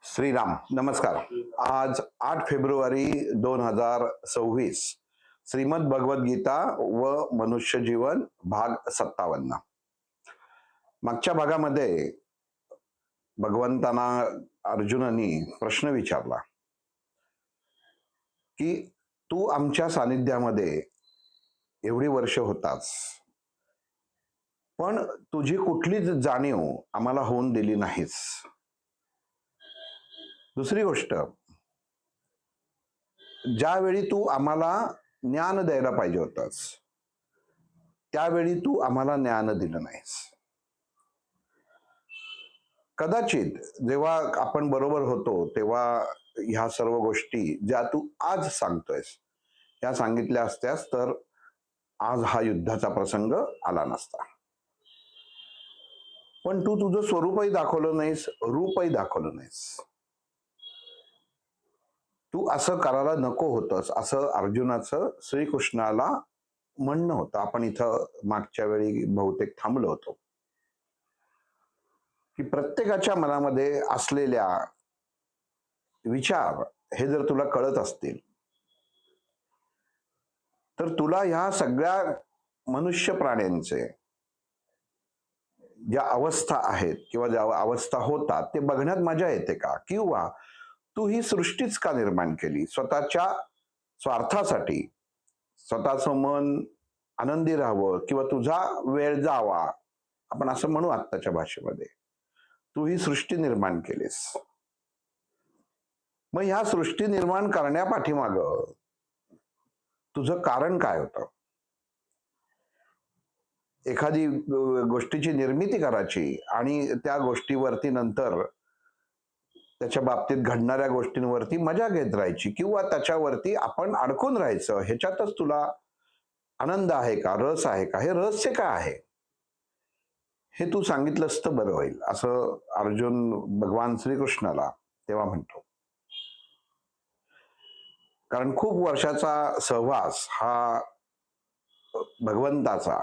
श्रीराम नमस्कार. आज 8 फेब्रुवारी 2026 श्रीमद भगवद गीता व मनुष्य जीवन भाग 57. मागच्या भागामध्ये भगवंतांना अर्जुनाने प्रश्न विचारला की तू आमच्या सानिध्यामध्ये एवढी वर्ष होतास, पण तुझी कुठलीच जाणीव आम्हाला होऊन दिली नाहीस. दुसरी गोष्ट, ज्यावेळी तू आम्हाला ज्ञान द्यायला पाहिजे होतास त्यावेळी तू आम्हाला ज्ञान दिलं नाहीस. कदाचित जेव्हा आपण बरोबर होतो तेव्हा ह्या सर्व गोष्टी ज्या तू आज सांगतोयस त्या सांगितल्या असत्यास तर आज हा युद्धाचा प्रसंग आला नसता. पण तू तुझं स्वरूपही दाखवलं नाहीस, रूपही दाखवलं नाहीस. तू असं करायला नको होतंस असं अर्जुनाचं श्रीकृष्णाला म्हणणं होतं. आपण इथं मागच्या वेळी बहुतेक थांबलो होतो की प्रत्येकाच्या मनामध्ये असलेल्या विचार हे जर तुला कळत असतील तर तुला ह्या सगळ्या मनुष्य प्राण्यांचे ज्या अवस्था आहेत किंवा ज्या अवस्था होतात ते बघण्यात मजा येते का? किंवा तू ही सृष्टीच का निर्माण केली? स्वतःच्या स्वार्थासाठी, स्वतःचं मन आनंदी राहावं किंवा तुझा वेळ जावा, आपण असं म्हणू आत्ताच्या भाषेमध्ये. तू ही सृष्टी निर्माण केलीस. मग ह्या सृष्टी निर्माण करण्यापाठीमाग तुझं कारण काय होतं? एखादी गोष्टीची निर्मिती करायची आणि त्या गोष्टीवरती नंतर त्याच्या बाबतीत घडणाऱ्या गोष्टींवरती मजा घेत राहायची किंवा त्याच्यावरती आपण अडकून राहायचं, ह्याच्यातच तुला आनंद आहे का, रस आहे का? हे रहस्य काय आहे हे तू सांगितलंस तर बरं होईल, असं अर्जुन भगवान श्रीकृष्णाला तेव्हा म्हणतो. कारण खूप वर्षाचा सहवास हा भगवंताचा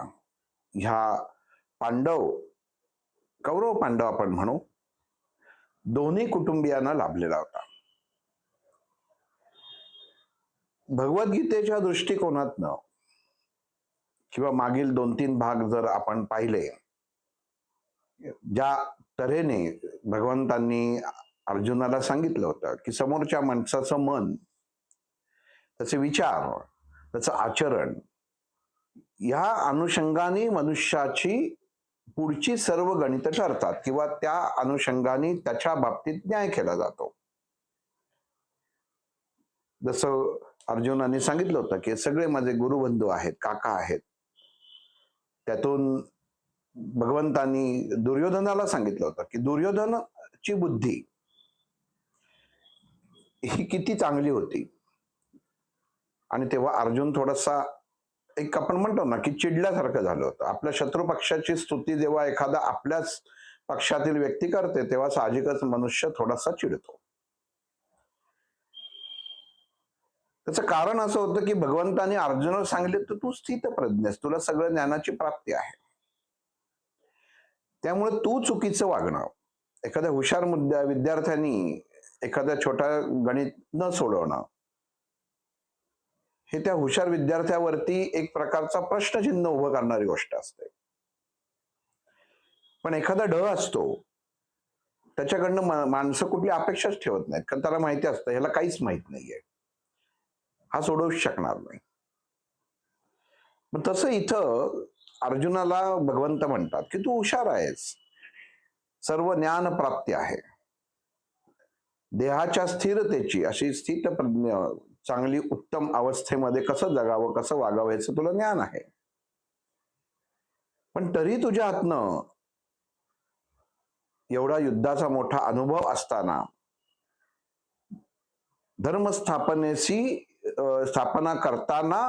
ह्या कौरव पांडव आपण म्हणू दोन्ही कुटुंबियांना लाभलेला होता. भगवद्गीतेच्या दृष्टिकोनातनं किंवा मागील 2-3 भाग जर आपण पाहिले, ज्या तऱ्हेने भगवंतांनी अर्जुनाला सांगितलं होतं की समोरच्या माणसाचं मन, त्याचे विचार, त्याचं आचरण या अनुषंगाने मनुष्याची पुढची सर्व गणित ठरतात किंवा त्या अनुषंगाने त्याच्या बाबतीत न्याय केला जातो. जसं अर्जुनाने सांगितलं होतं की सगळे माझे गुरुबंधू आहेत, काका आहेत. त्यातून भगवंतांनी दुर्योधनाला सांगितलं होतं की दुर्योधनाची बुद्धी ही किती चांगली होती. आणि तेव्हा अर्जुन थोडासा एक आपण म्हणतो ना की चिडल्यासारखं झालं होतं. आपल्या शत्रू पक्षाची स्तुती जेव्हा एखादा आपल्याच पक्षातील व्यक्ती करते तेव्हा साहजिकच मनुष्य थोडासा चिडतो. त्याचं कारण असं होतं की भगवंतांनी अर्जुनाला सांगितले तर तू स्थितप्रज्ञ आहेस, तुला सगळं ज्ञानाची प्राप्ती आहे, त्यामुळे तू चुकीचं वागणं, एखाद्या हुशार विद्यार्थ्यांनी एखाद्या छोटा गणित न सोडवणं हे त्या हुशार विद्यार्थ्यावरती एक प्रकारचा प्रश्नचिन्ह उभं करणारी गोष्ट असते. पण एखादा ढ असतो त्याच्याकडनं माणसं कुठली अपेक्षाच ठेवत नाहीत, कारण त्याला माहिती असतं ह्याला काहीच माहित नाहीये, हा सोडवूच शकणार नाही. मग तसं इथं अर्जुनाला भगवंत म्हणतात की तू हुशार आहेस, सर्व ज्ञान प्राप्ती आहे, देहाच्या स्थिरतेची अशी स्थितप्रज्ञ चांगली उत्तम अवस्थेमध्ये कसं जगावं, कसं वागावं याचं तुला ज्ञान आहे. पण तरी तुझ्या हातनं एवढा युद्धाचा मोठा अनुभव असताना स्थापना करताना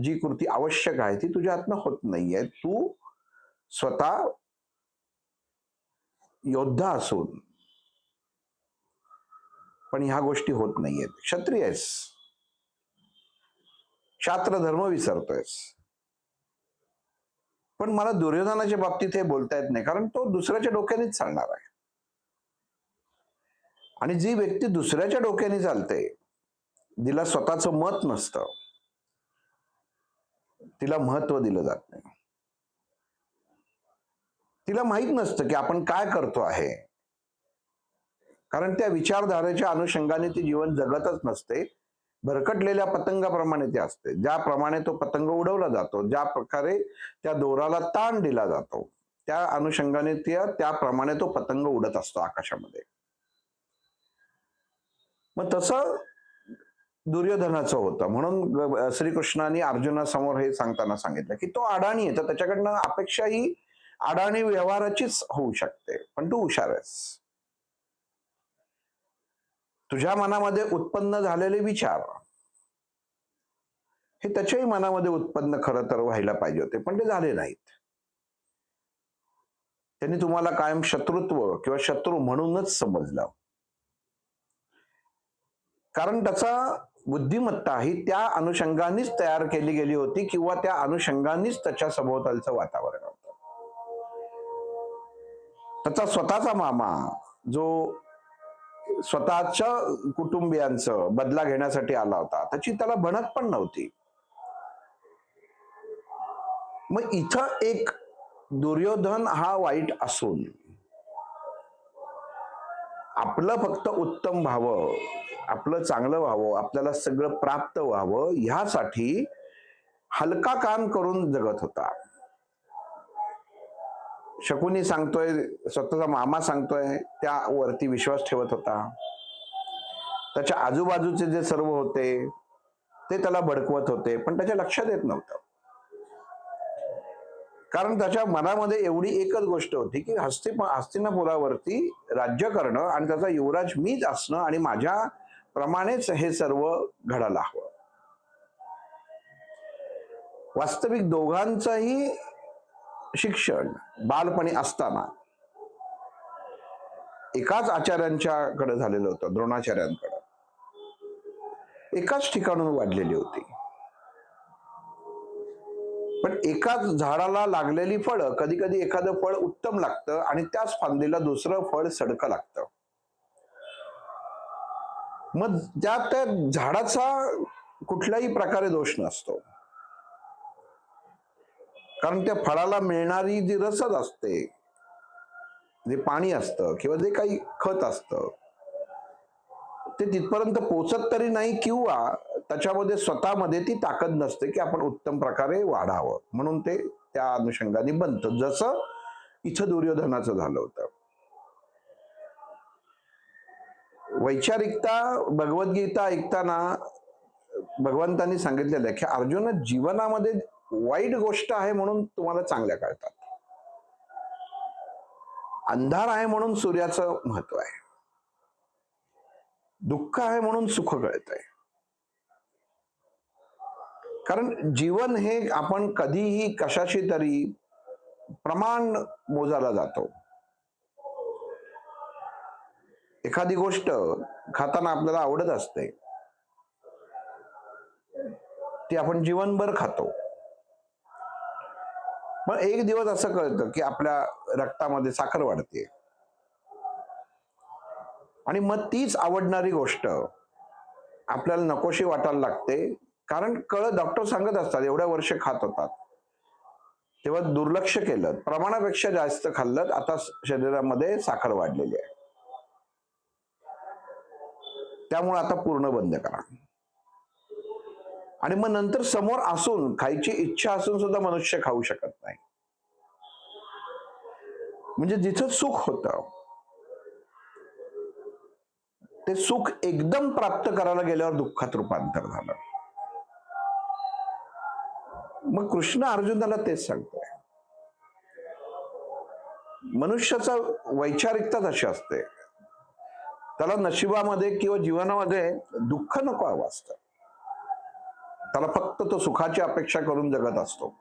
जी कृती आवश्यक आहे ती तुझ्या हातनं होत नाहीये. तू स्वतः योद्धा असून पण ह्या गोष्टी होत नाहीयेत. क्षत्रिय आहेस, शास्त्र धर्म विसरतोयस. पण मला दुर्योधनाच्या बाबतीत हे बोलता येत नाही, कारण तो दुसऱ्याच्या डोक्यानेच चालणार आहे. आणि जी व्यक्ती दुसऱ्याच्या डोक्याने चालते, जिला स्वतःचं मत नसतं, तिला महत्व दिलं जात नाही. तिला माहित नसतं की आपण काय करतो आहे. कारण त्या विचारधारेच्या अनुषंगाने ती जीवन जगतच नसते. भरकटलेल्या पतंगाप्रमाणे ते असते. ज्याप्रमाणे तो पतंग उडवला जातो, ज्या प्रकारे त्या दोराला ताण दिला जातो, त्या अनुषंगाने त्याप्रमाणे तो पतंग उडत असतो आकाशामध्ये. मग तसं दुर्योधनाचं होतं. म्हणून श्रीकृष्णाने अर्जुनासमोर हे सांगताना सांगितलं की तो अडाणी आहे, तर त्याच्याकडनं अपेक्षा ही अडाणी व्यवहाराचीच होऊ शकते, पण तू हुशार आहेस. तुझ्या मनामध्ये उत्पन्न झालेले विचार हे त्याच्याही मनामध्ये उत्पन्न खरं तर व्हायला पाहिजे होते, पण ते झाले नाहीत. त्यांनी तुम्हाला कायम शत्रुत्व किंवा शत्रू म्हणूनच समजलं. कारण त्याचा बुद्धिमत्ता ही त्या अनुषंगानेच तयार केली गेली होती किंवा त्या अनुषंगानेच त्याच्या सभोवतालचं वातावरण होतं. त्याचा स्वतःचा मामा जो स्वतःच्या कुटुंबियांचं बदला घेण्यासाठी आला होता, त्याची त्याला भणक पण नव्हती. मग इथं एक दुर्योधन हा वाईट असून आपलं फक्त उत्तम व्हावं, आपलं चांगलं व्हावं, आपल्याला सगळं प्राप्त व्हावं ह्यासाठी हलका काम करून जगत होता. शकुनी सांगतोय, स्वतःचा मामा सांगतोय, त्यावरती विश्वास ठेवत होता. त्याच्या आजूबाजूचे जे सर्व होते ते त्याला भडकवत होते, पण त्याच्या लक्षात येत नव्हतं. कारण त्याच्या मनामध्ये एवढी एकच गोष्ट होती की हस्तिनापुरावरती राज्य करणं आणि त्याचा युवराज मीच असणं आणि माझ्या प्रमाणेच हे सर्व घडायला हवं. वास्तविक दोघांचंही शिक्षण बालपणी असताना एकाच आचार्यांच्याकडे झालेलं होतं, द्रोणाचार्यांकडे. एकाच ठिकाणून वाढलेली होती, पण एकाच झाडाला लागलेली फळं, कधी कधी एखादं फळ उत्तम लागतं आणि त्याच फांदीला दुसरं फळ सडकं लागतं. मग त्या झाडाचा कुठल्याही प्रकारे दोष नसतो, कारण त्या फळाला मिळणारी जी रसद असते, जे पाणी असतं किंवा जे काही खत असतं, ते तिथपर्यंत पोचत तरी नाही किंवा त्याच्यामध्ये स्वतःमध्ये ती ताकद नसते की आपण उत्तम प्रकारे वाढावं, म्हणून ते त्या अनुषंगाने बनतं, जसं इथं दुर्योधनाचं झालं होतं. वैचारिकता भगवद्गीता ऐकताना भगवंतांनी सांगितलेलं आहे की अर्जुन, जीवनामध्ये वाईट गोष्ट आहे म्हणून तुम्हाला चांगल्या कळतात, अंधार आहे म्हणून सूर्याचं महत्व आहे, दुःख आहे म्हणून सुख कळतंय. कारण जीवन हे आपण कधीही कशाशी तरी प्रमाण मोजायला जातो. एखादी गोष्ट खाताना आपल्याला आवडत असते, ती आपण जीवनभर खातो. मग एक दिवस असं कळतं की आपल्या रक्तामध्ये साखर वाढते आणि मग तीच आवडणारी गोष्ट आपल्याला नकोशी वाटायला लागते. कारण डॉक्टर सांगत असतात एवढ्या वर्ष खात होतात तेव्हा दुर्लक्ष केलं, प्रमाणापेक्षा जास्त खाल्लं, आता शरीरामध्ये साखर वाढलेली आहे, त्यामुळे आता पूर्ण बंद करा. आणि मग नंतर समोर असून, खायची इच्छा असून सुद्धा मनुष्य खाऊ शकत नाही. म्हणजे जिथं सुख होतं ते सुख एकदम प्राप्त करायला गेल्यावर दुःखात रूपांतर झालं. मग कृष्ण अर्जुनाला तेच सांगतोय, मनुष्याचा वैचारिकताच अशी असते, त्याला नशिबामध्ये किंवा जीवनामध्ये दुःख नको हवं असतं, त्याला फक्त तो सुखाची अपेक्षा करून जगत असतो.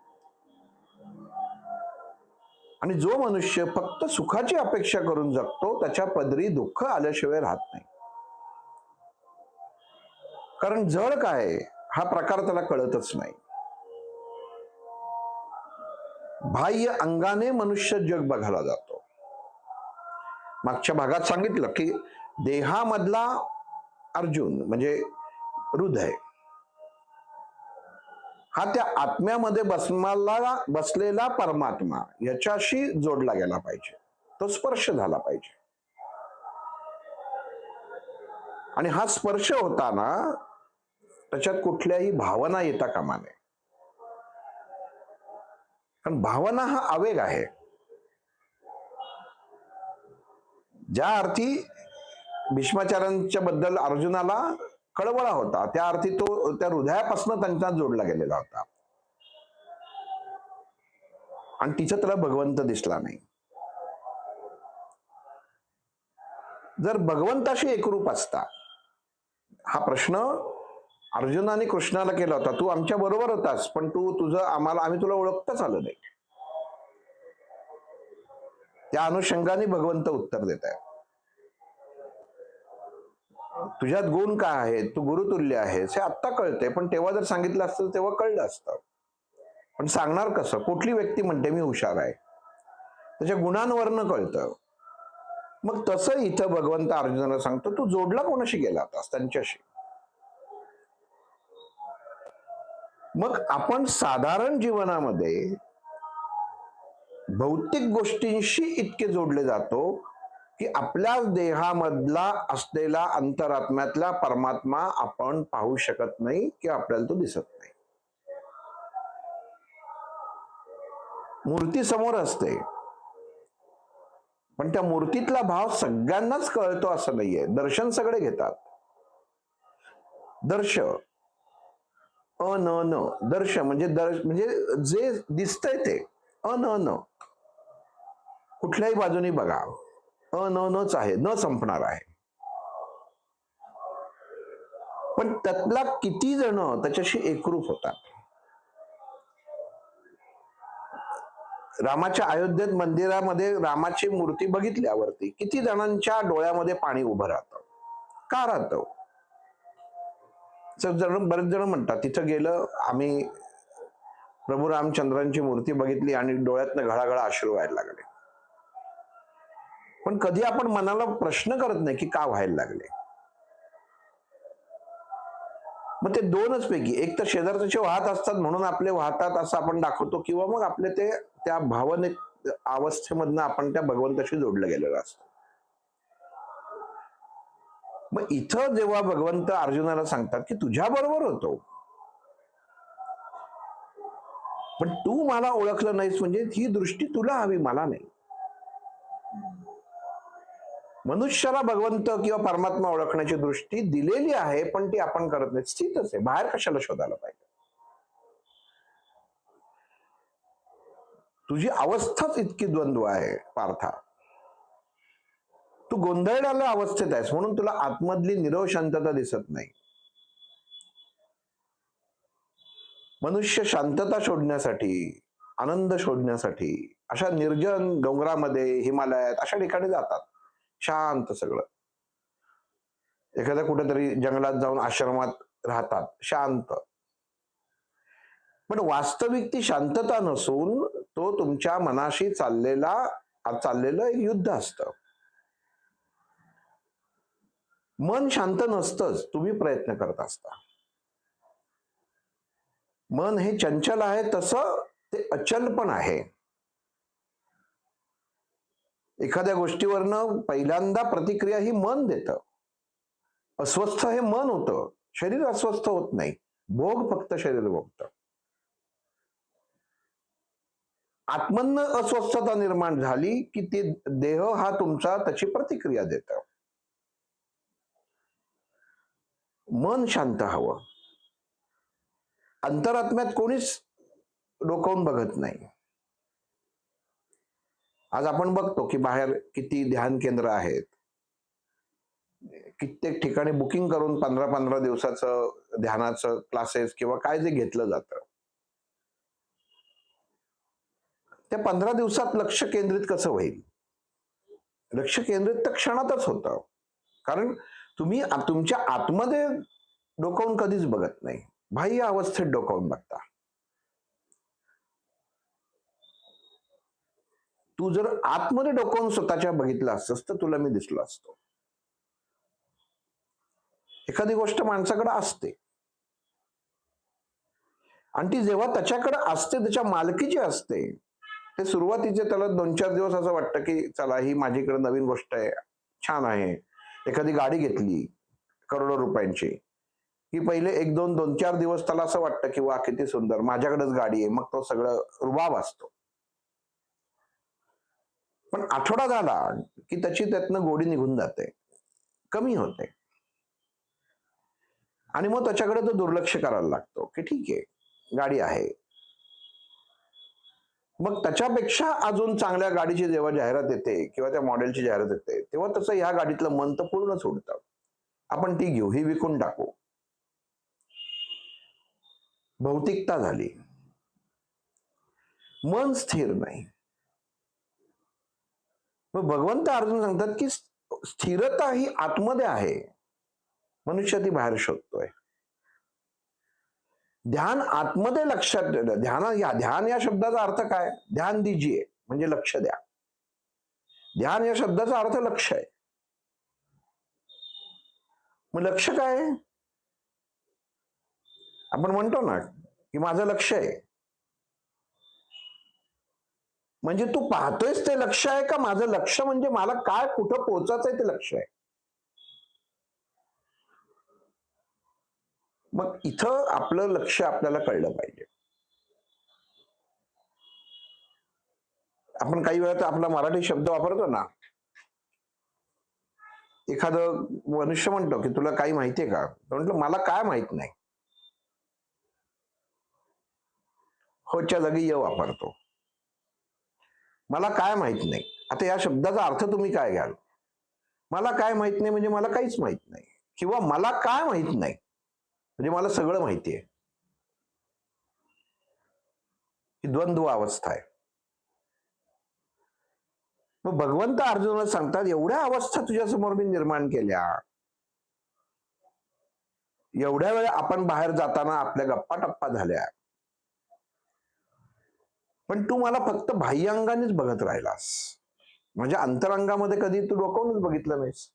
आणि जो मनुष्य फक्त सुखाची अपेक्षा करून जगतो त्याच्या पदरी दुःख आल्याशिवाय राहत नाही. कारण जड काय हा प्रकार त्याला कळतच नाही. बाह्य अंगाने मनुष्य जग बघायला जातो. मागच्या भागात सांगितलं की देहामधला अर्जुन म्हणजे हृदय हा त्या आत्म्यामध्ये बसलेला परमात्मा याच्याशी जोडला गेला पाहिजे, तो स्पर्श झाला पाहिजे. आणि हा स्पर्श होताना त्याच्यात कुठल्याही भावना येता कामा नये. कारण भावना हा आवेग आहे. ज्या अर्थी भीष्माचार्यांच्या बद्दल अर्जुनाला कळवळा होता, त्या अर्थी तो त्या हृदयापासून त्यांचा जोडला गेलेला होता. आणि तिचं त्याला भगवंत दिसला नाही. जर भगवंताशी एकरूप असता, हा प्रश्न अर्जुनाने कृष्णाला केला होता, तू आमच्या बरोबर होतास पण आम्ही तुला ओळखताच आलं नाही. त्या अनुषंगाने भगवंत उत्तर देत आहे, तुझ्यात गुण काय आहे, तू गुरुतुल्य आहेस हे आत्ता कळतंय, पण तेव्हा जर सांगितलं असतं तेव्हा कळलं असतं. पण सांगणार कसं? कुठली व्यक्ती म्हणते मी हुशार आहे? त्याच्या गुणांवरनं कळतं. मग तसं इथं भगवंत अर्जुनाला सांगतो, तू जोडला कोणाशी गेला होतास? त्यांच्याशी. मग आपण साधारण जीवनामध्ये भौतिक गोष्टींशी इतके जोडले जातो की आपल्या देहामधला असलेला अंतरात्म्यातला परमात्मा आपण पाहू शकत नाही किंवा आपल्याला तो दिसत नाही. मूर्ती समोर असते, पण त्या मूर्तीतला भाव सगळ्यांनाच कळतो असं नाहीये. दर्शन सगळे घेतात. दर्श न दर्श म्हणजे जे दिसतंय ते न कुठल्याही बाजूनी बघा नच आहे, न संपणार आहे. पण त्यातला किती जण त्याच्याशी एकरूप होतात? रामाच्या अयोध्येत मंदिरामध्ये रामाची मूर्ती बघितल्यावरती किती जणांच्या डोळ्यामध्ये पाणी उभं राहतं? का राहतं? बरेच जण म्हणतात तिथं गेलं आम्ही, प्रभू रामचंद्रांची मूर्ती बघितली आणि डोळ्यातनं घळाघळा अश्रू व्हायला लागले. पण कधी आपण मनाला प्रश्न करत नाही की का व्हायला लागले? मग ते दोनच पैकी एक तर शेजारचे वाहत असतात म्हणून आपले वाहतात असं आपण दाखवतो, किंवा मग आपले ते त्या भावनिक अवस्थेमधनं आपण त्या भगवंताशी जोडलं गेलेलं असतं. मग इथं जेव्हा भगवंत अर्जुनाला सांगतात की तुझ्या बरोबर होतो, पण तू मला ओळखलं नाहीस, म्हणजे ही दृष्टी तुला हवी, मला नाही. मनुष्याला भगवंत किंवा परमात्मा ओळखण्याची दृष्टी दिलेली आहे, पण ती आपण करत नाही. स्थितच आहे, बाहेर कशाला शोधायला पाहिजे? तुझी अवस्थाच इतकी द्वंद्व आहे पार्था, तू गोंधळलेल्या अवस्थेत आहेस म्हणून तुला आतमधली निरव शांतता दिसत नाही. मनुष्य शांतता शोधण्यासाठी, आनंद शोधण्यासाठी अशा निर्जन डोंगरामध्ये, हिमालयात अशा ठिकाणी जातात, शांत सगळं. एखाद्या कुठेतरी जंगलात जाऊन आश्रमात राहतात, शांत. पण वास्तविक ती शांतता नसून तो तुमच्या मनाशी चाललेलं एक युद्ध असतं. मन शांत नसतंच, तुम्ही प्रयत्न करत असता. मन हे चंचल आहे, तसं ते अचल पण आहे. एखाद्या गोष्टीवरनं पहिल्यांदा प्रतिक्रिया ही मन देतं. अस्वस्थ हे मन होतं, शरीर अस्वस्थ होत नाही, भोग फक्त शरीर भोगतं. आत्मनं अस्वस्थता निर्माण झाली की ते देह हा तुमचा त्याची प्रतिक्रिया देतं. मन शांत हवं. अंतरात्म्यात कोणीच डोकावून बघत नाही. आज आपण बघतो की बाहेर किती ध्यान केंद्र आहेत, कित्येक ठिकाणी बुकिंग करून 15-15 दिवसाचं ध्यानाचं क्लासेस किंवा काय जे घेतलं जातं, त्या 15 दिवसात लक्ष केंद्रित कसं होईल? लक्ष केंद्रित तर क्षणातच होतं, कारण तुम्ही तुमच्या आतमध्ये डोकावून कधीच बघत नाही, बाह्य अवस्थेत डोकावून बघता. तू जर आतमध्ये डोकावून स्वतःच्या बघितलं असतंस तर तुला मी दिसलो असतो. एखादी गोष्ट माणसाकडे असते आणि ती जेव्हा त्याच्याकडे असते, त्याच्या मालकीची असते, ते सुरुवातीचे त्याला 2-4 दिवस असं वाटतं की चला ही माझ्याकडे नवीन गोष्ट आहे, छान आहे. एखादी गाडी घेतली करोडो रुपयांची, की पहिले 1-2, 2-4 दिवस त्याला असं वाटतं की वाह! किती सुंदर, माझ्याकडेच गाडी आहे. मग तो सगळं रुबाब असतो. पण आठवडा झाला की त्याची त्यातनं गोडी निघून जाते, कमी होते आणि मग त्याच्याकडे तो दुर्लक्ष करायला लागतो, की ठीक आहे, गाडी आहे. मग त्याच्यापेक्षा अजून चांगल्या गाडीची जेव्हा जाहिरात येते किंवा त्या मॉडेलची जाहिरात येते, तेव्हा त्याचं ह्या गाडीतलं मन तर पूर्णच उडतं. आपण ती घेऊ, ही विकून टाकू. भौतिकता झाली. मन स्थिर नाही. मग भगवंत अर्जुन सांगतात की स्थिरता ही आतमध्ये आहे, मनुष्य ती बाहेर शोधतोय. ध्यान आतमध्ये लक्षात ध्यान या शब्दाचा अर्थ काय? ध्यान दीजिए म्हणजे लक्ष द्या. ध्यान या शब्दाचा अर्थ लक्ष आहे. मग लक्ष काय आहे? आपण म्हणतो ना की माझं लक्ष आहे, म्हणजे तू पाहतोयस ते लक्ष आहे का माझं लक्ष म्हणजे मला काय कुठं पोहोचायचंय ते लक्ष आहे? मग इथं आपलं लक्ष आपल्याला कळलं पाहिजे. आपण काही वेळा आपला मराठी शब्द वापरतो ना, एखादं मनुष्य म्हणतो की तुला काही माहितीये का? म्हटलं मला काय माहित नाही. होच्या जागी य वापरतो. मला काय माहित नाही. आता या शब्दाचा अर्थ तुम्ही काय घ्याल? मला काय माहित नाही म्हणजे मला काहीच माहित नाही, किंवा मला काय माहित नाही म्हणजे मला सगळं माहिती आहे. ही द्वंद्व अवस्था आहे. मग भगवंत अर्जुनाला सांगतात एवढ्या अवस्था तुझ्या समोर मी निर्माण केल्या, एवढ्या वेळ आपण बाहेर जाताना आपल्या गप्पा टप्पा झाल्या, पण तू मला फक्त बाह्यांगानेच बघत राहिलास, म्हणजे अंतरंगामध्ये कधी तू डोकावूनच बघितलं नाहीस.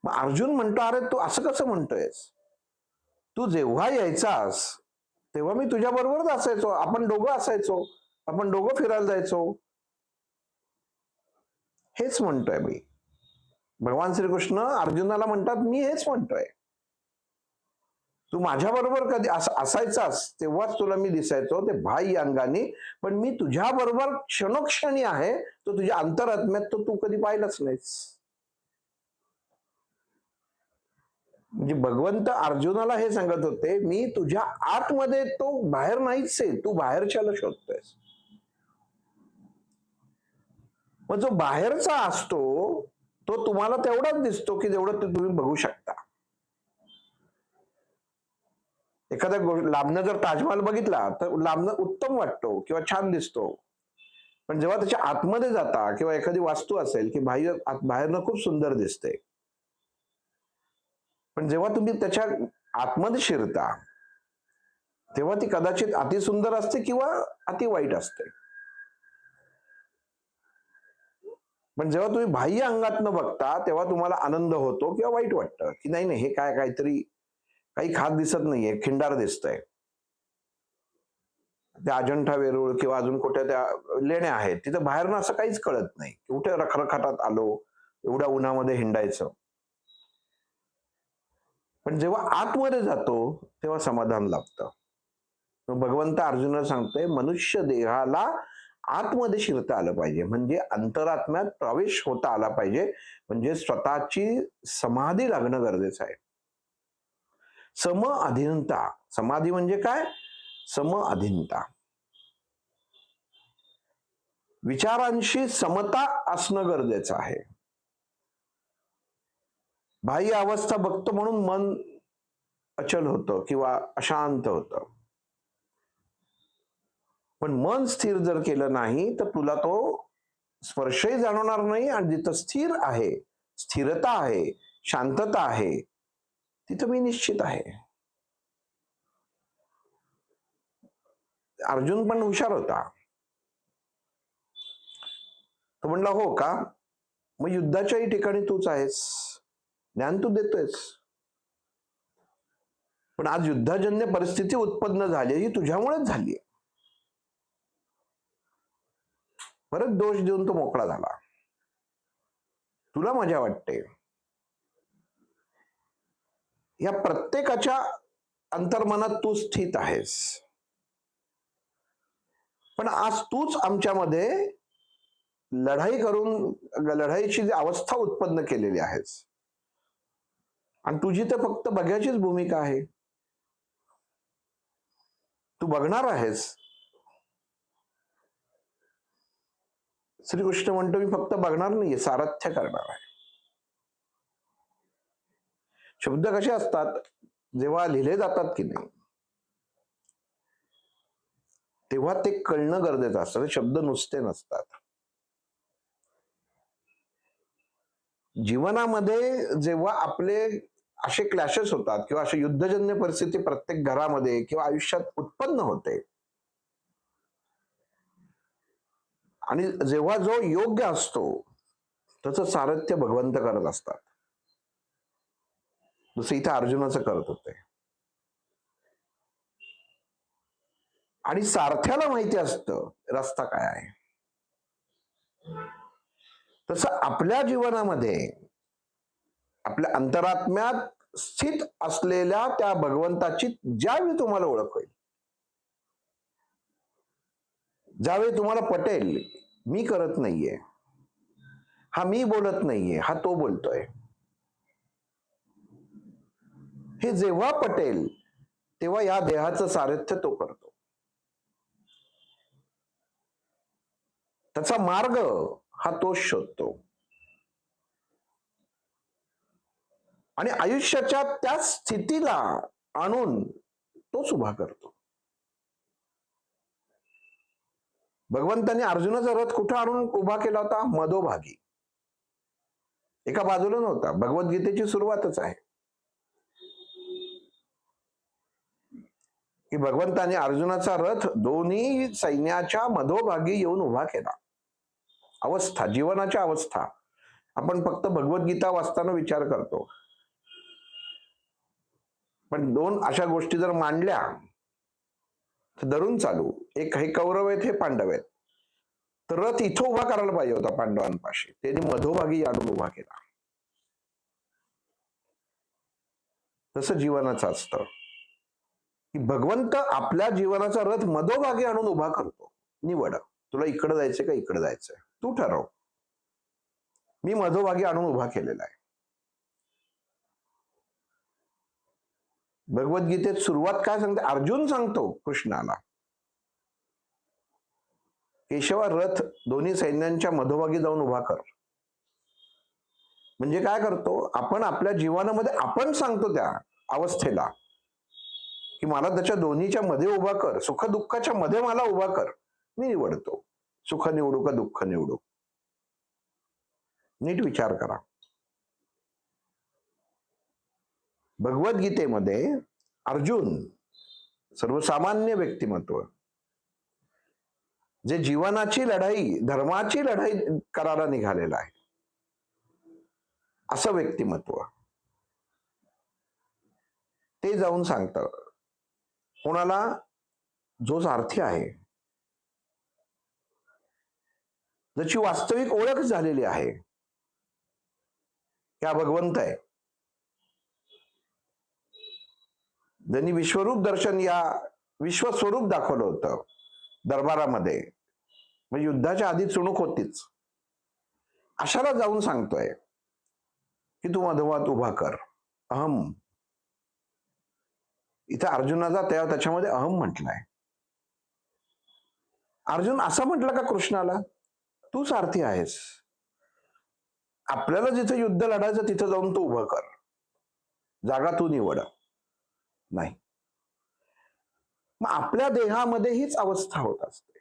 मग अर्जुन म्हणतो अरे तू असं कसं म्हणतोयस? तू जेव्हा यायचास तेव्हा मी तुझ्या बरोबरच असायचो, आपण दोघं असायचो, आपण दोघं फिरायला जायचो. हेच म्हणतोय मी. भगवान श्रीकृष्ण अर्जुनाला म्हणतात मी हेच म्हणतोय, तू माझ्या बरोबर कधी असायचास तेव्हाच तुला मी दिसायचो ते बाह्य अंगाने, पण मी तुझ्या बरोबर क्षणोक्षणी आहे तो तुझ्या अंतरात्म्यात तो तू कधी पाहिलाच नाहीस. म्हणजे भगवंत अर्जुनाला हे सांगत होते मी तुझ्या आतमध्ये तो बाहेर नाहीच आहे, तू बाहेरच्याला शोधतोयस. मग जो बाहेरचा असतो तो तुम्हाला तेवढाच दिसतो की जेवढं ते तुम्ही बघू शकता. एखाद्या लांबनं जर ताजमहाल बघितला तर लांबनं उत्तम वाटतो किंवा छान दिसतो, पण जेव्हा त्याच्या आतमध्ये जाता किंवा एखादी वास्तू असेल की बाहेरनं खूप सुंदर दिसते, पण जेव्हा तुम्ही त्याच्या आतमध्ये शिरता तेव्हा ती कदाचित अतिसुंदर असते किंवा अति वाईट असते. पण जेव्हा तुम्ही बाह्य अंगातनं बघता तेव्हा तुम्हाला आनंद होतो किंवा वाईट वाटतं की नाही नाही हे काहीतरी काही खास दिसत नाहीये, खिंडार दिसतंय. त्या अजंठा वेरूळ किंवा अजून कुठे त्या लेण्या आहेत तिथं बाहेरनं असं काहीच कळत नाही, कुठे रखरखाटात आलो, एवढ्या उन्हामध्ये हिंडायचं. पण जेव्हा आतमध्ये जातो तेव्हा समाधान लाभतं. भगवंत अर्जुनाला सांगतोय मनुष्य देहाला आतमध्ये शिरता आलं पाहिजे, म्हणजे अंतरात्म्यात प्रवेश होता आला पाहिजे, म्हणजे स्वतःची समाधी लागणं गरजेचं आहे. सम अधीनता, समाधी म्हणजे काय? सम अधीनता, विचारांशी समता असणं गरजेचं आहे. बाह्य अवस्था बघतो म्हणून मन अचल होतं किंवा अशांत होतं, पण मन स्थिर जर केलं नाही तर तुला तो स्पर्शही जाणवणार नाही, आणि जिथं स्थिर आहे, स्थिरता आहे, शांतता आहे, तिथं मी निश्चित आहे. अर्जुन पण हुशार होता. तो म्हणला हो का, मग युद्धाच्याही ठिकाणी तूच आहेस, ज्ञान तू देतोयस. पण आज युद्धजन्य परिस्थिती उत्पन्न झाली ही तुझ्यामुळेच झाली. परत दोष देऊन तो मोकळा झाला. तुला मजा वाटते. या प्रत्येकाच्या अंतर्मनात तू स्थित आहेस. पण आज तूच आमच्यामध्ये लढाई करून लढाईची जी अवस्था उत्पन्न केलेली आहेस. आणि तुझी तर फक्त बघ्याचीच भूमिका आहे. तू बघणार आहेस. श्रीकृष्ण म्हणतो मी फक्त बघणार नाहीये, सारथ्य करणार आहे. शब्द कसे असतात, जेव्हा लिहिले जातात की नाही तेव्हा ते कळणं गरजेचं असतं. शब्द नुसते नसतात. जीवनामध्ये जेव्हा आपले असे क्लॅशेस होतात किंवा अशी युद्धजन्य परिस्थिती प्रत्येक घरामध्ये किंवा आयुष्यात उत्पन्न होते, आणि जेव्हा जो योग्य असतो त्याचं सारथ्य भगवंत करत असतात. जसं इथे अर्जुनाचं करत होते. आणि सारथ्याला माहिती असतं रस्ता काय आहे. तसं आपल्या जीवनामध्ये आपल्या अंतरात्म्यात स्थित असलेल्या त्या भगवंताची ज्यावेळी तुम्हाला ओळख होईल, ज्यावेळी तुम्हाला पटेल मी करत नाहीये, हा मी बोलत नाहीये, हा तो बोलतोय, हे जेव्हा पटेल तेव्हा या देहाचं सारथ्य तो करतो. त्याचा मार्ग हा तोच शोधतो. आणि आयुष्याच्या त्या स्थितीला आणून तोच उभा करतो. भगवंतांनी अर्जुनाचा रथ कुठं आणून उभा केला होता? मधोभागी. एका बाजूला नव्हता. भगवद्गीतेची सुरुवातच आहे की भगवंतांनी अर्जुनाचा रथ दोन्ही सैन्याच्या मधोभागी येऊन उभा केला. अवस्था, जीवनाच्या अवस्था आपण फक्त भगवद्गीता वाचताना विचार करतो. पण दोन अशा गोष्टी जर मांडल्या तर धरून चालू. एक हे कौरव आहेत, हे पांडव आहेत. तर रथ इथं उभा करायला पाहिजे होता पांडवांपाशी, त्यांनी मधोभागी आणून उभा केला. तसं जीवनाचं असतं की भगवंत आपल्या जीवनाचा रथ मधोभागी आणून उभा करतो. निवड, तुला इकडे जायचंय का इकडे जायचंय, तू ठरव. मी मधोभागी आणून उभा केलेला आहे. भगवद्गीतेत सुरुवात काय सांगते? अर्जुन सांगतो कृष्णाला, केशवा रथ दोन्ही सैन्यांच्या मधोभागी जाऊन उभा कर. म्हणजे काय करतो आपण आपल्या जीवनामध्ये, आपण सांगतो त्या अवस्थेला की मला त्याच्या दोन्हीच्या मध्ये उभा कर, सुख दुःखाच्या मध्ये मला उभा कर, मी निवडतो. सुख निवडू का दुःख निवडू? नीट विचार करा. भगवद्गीतेमध्ये अर्जुन सर्वसामान्य व्यक्तिमत्व, जे जीवनाची लढाई, धर्माची लढाई करायला निघालेला आहे, असं व्यक्तिमत्व ते जाऊन सांगतं कोणाला? जो सारथी आहे, ज्याची वास्तविक ओळख झालेली आहे, त्या भगवंत आहे, ज्यांनी विश्वरूप दर्शन या विश्वस्वरूप दाखवलं होतं दरबारामध्ये, म्हणजे युद्धाच्या आधी चुणूक होतीच, अशाला जाऊन सांगतोय की तू मधोमध उभा कर. अहम, इथे अर्जुनाचा त्याच्यामध्ये अहम म्हटलाय. अर्जुन असं म्हटलं का कृष्णाला, तू सारथी आहेस, आपल्याला जिथे युद्ध लढायचं तिथे जाऊन तू उभं कर, जागा तू निवड. नाही. मग आपल्या देहामध्ये हीच अवस्था होत असते.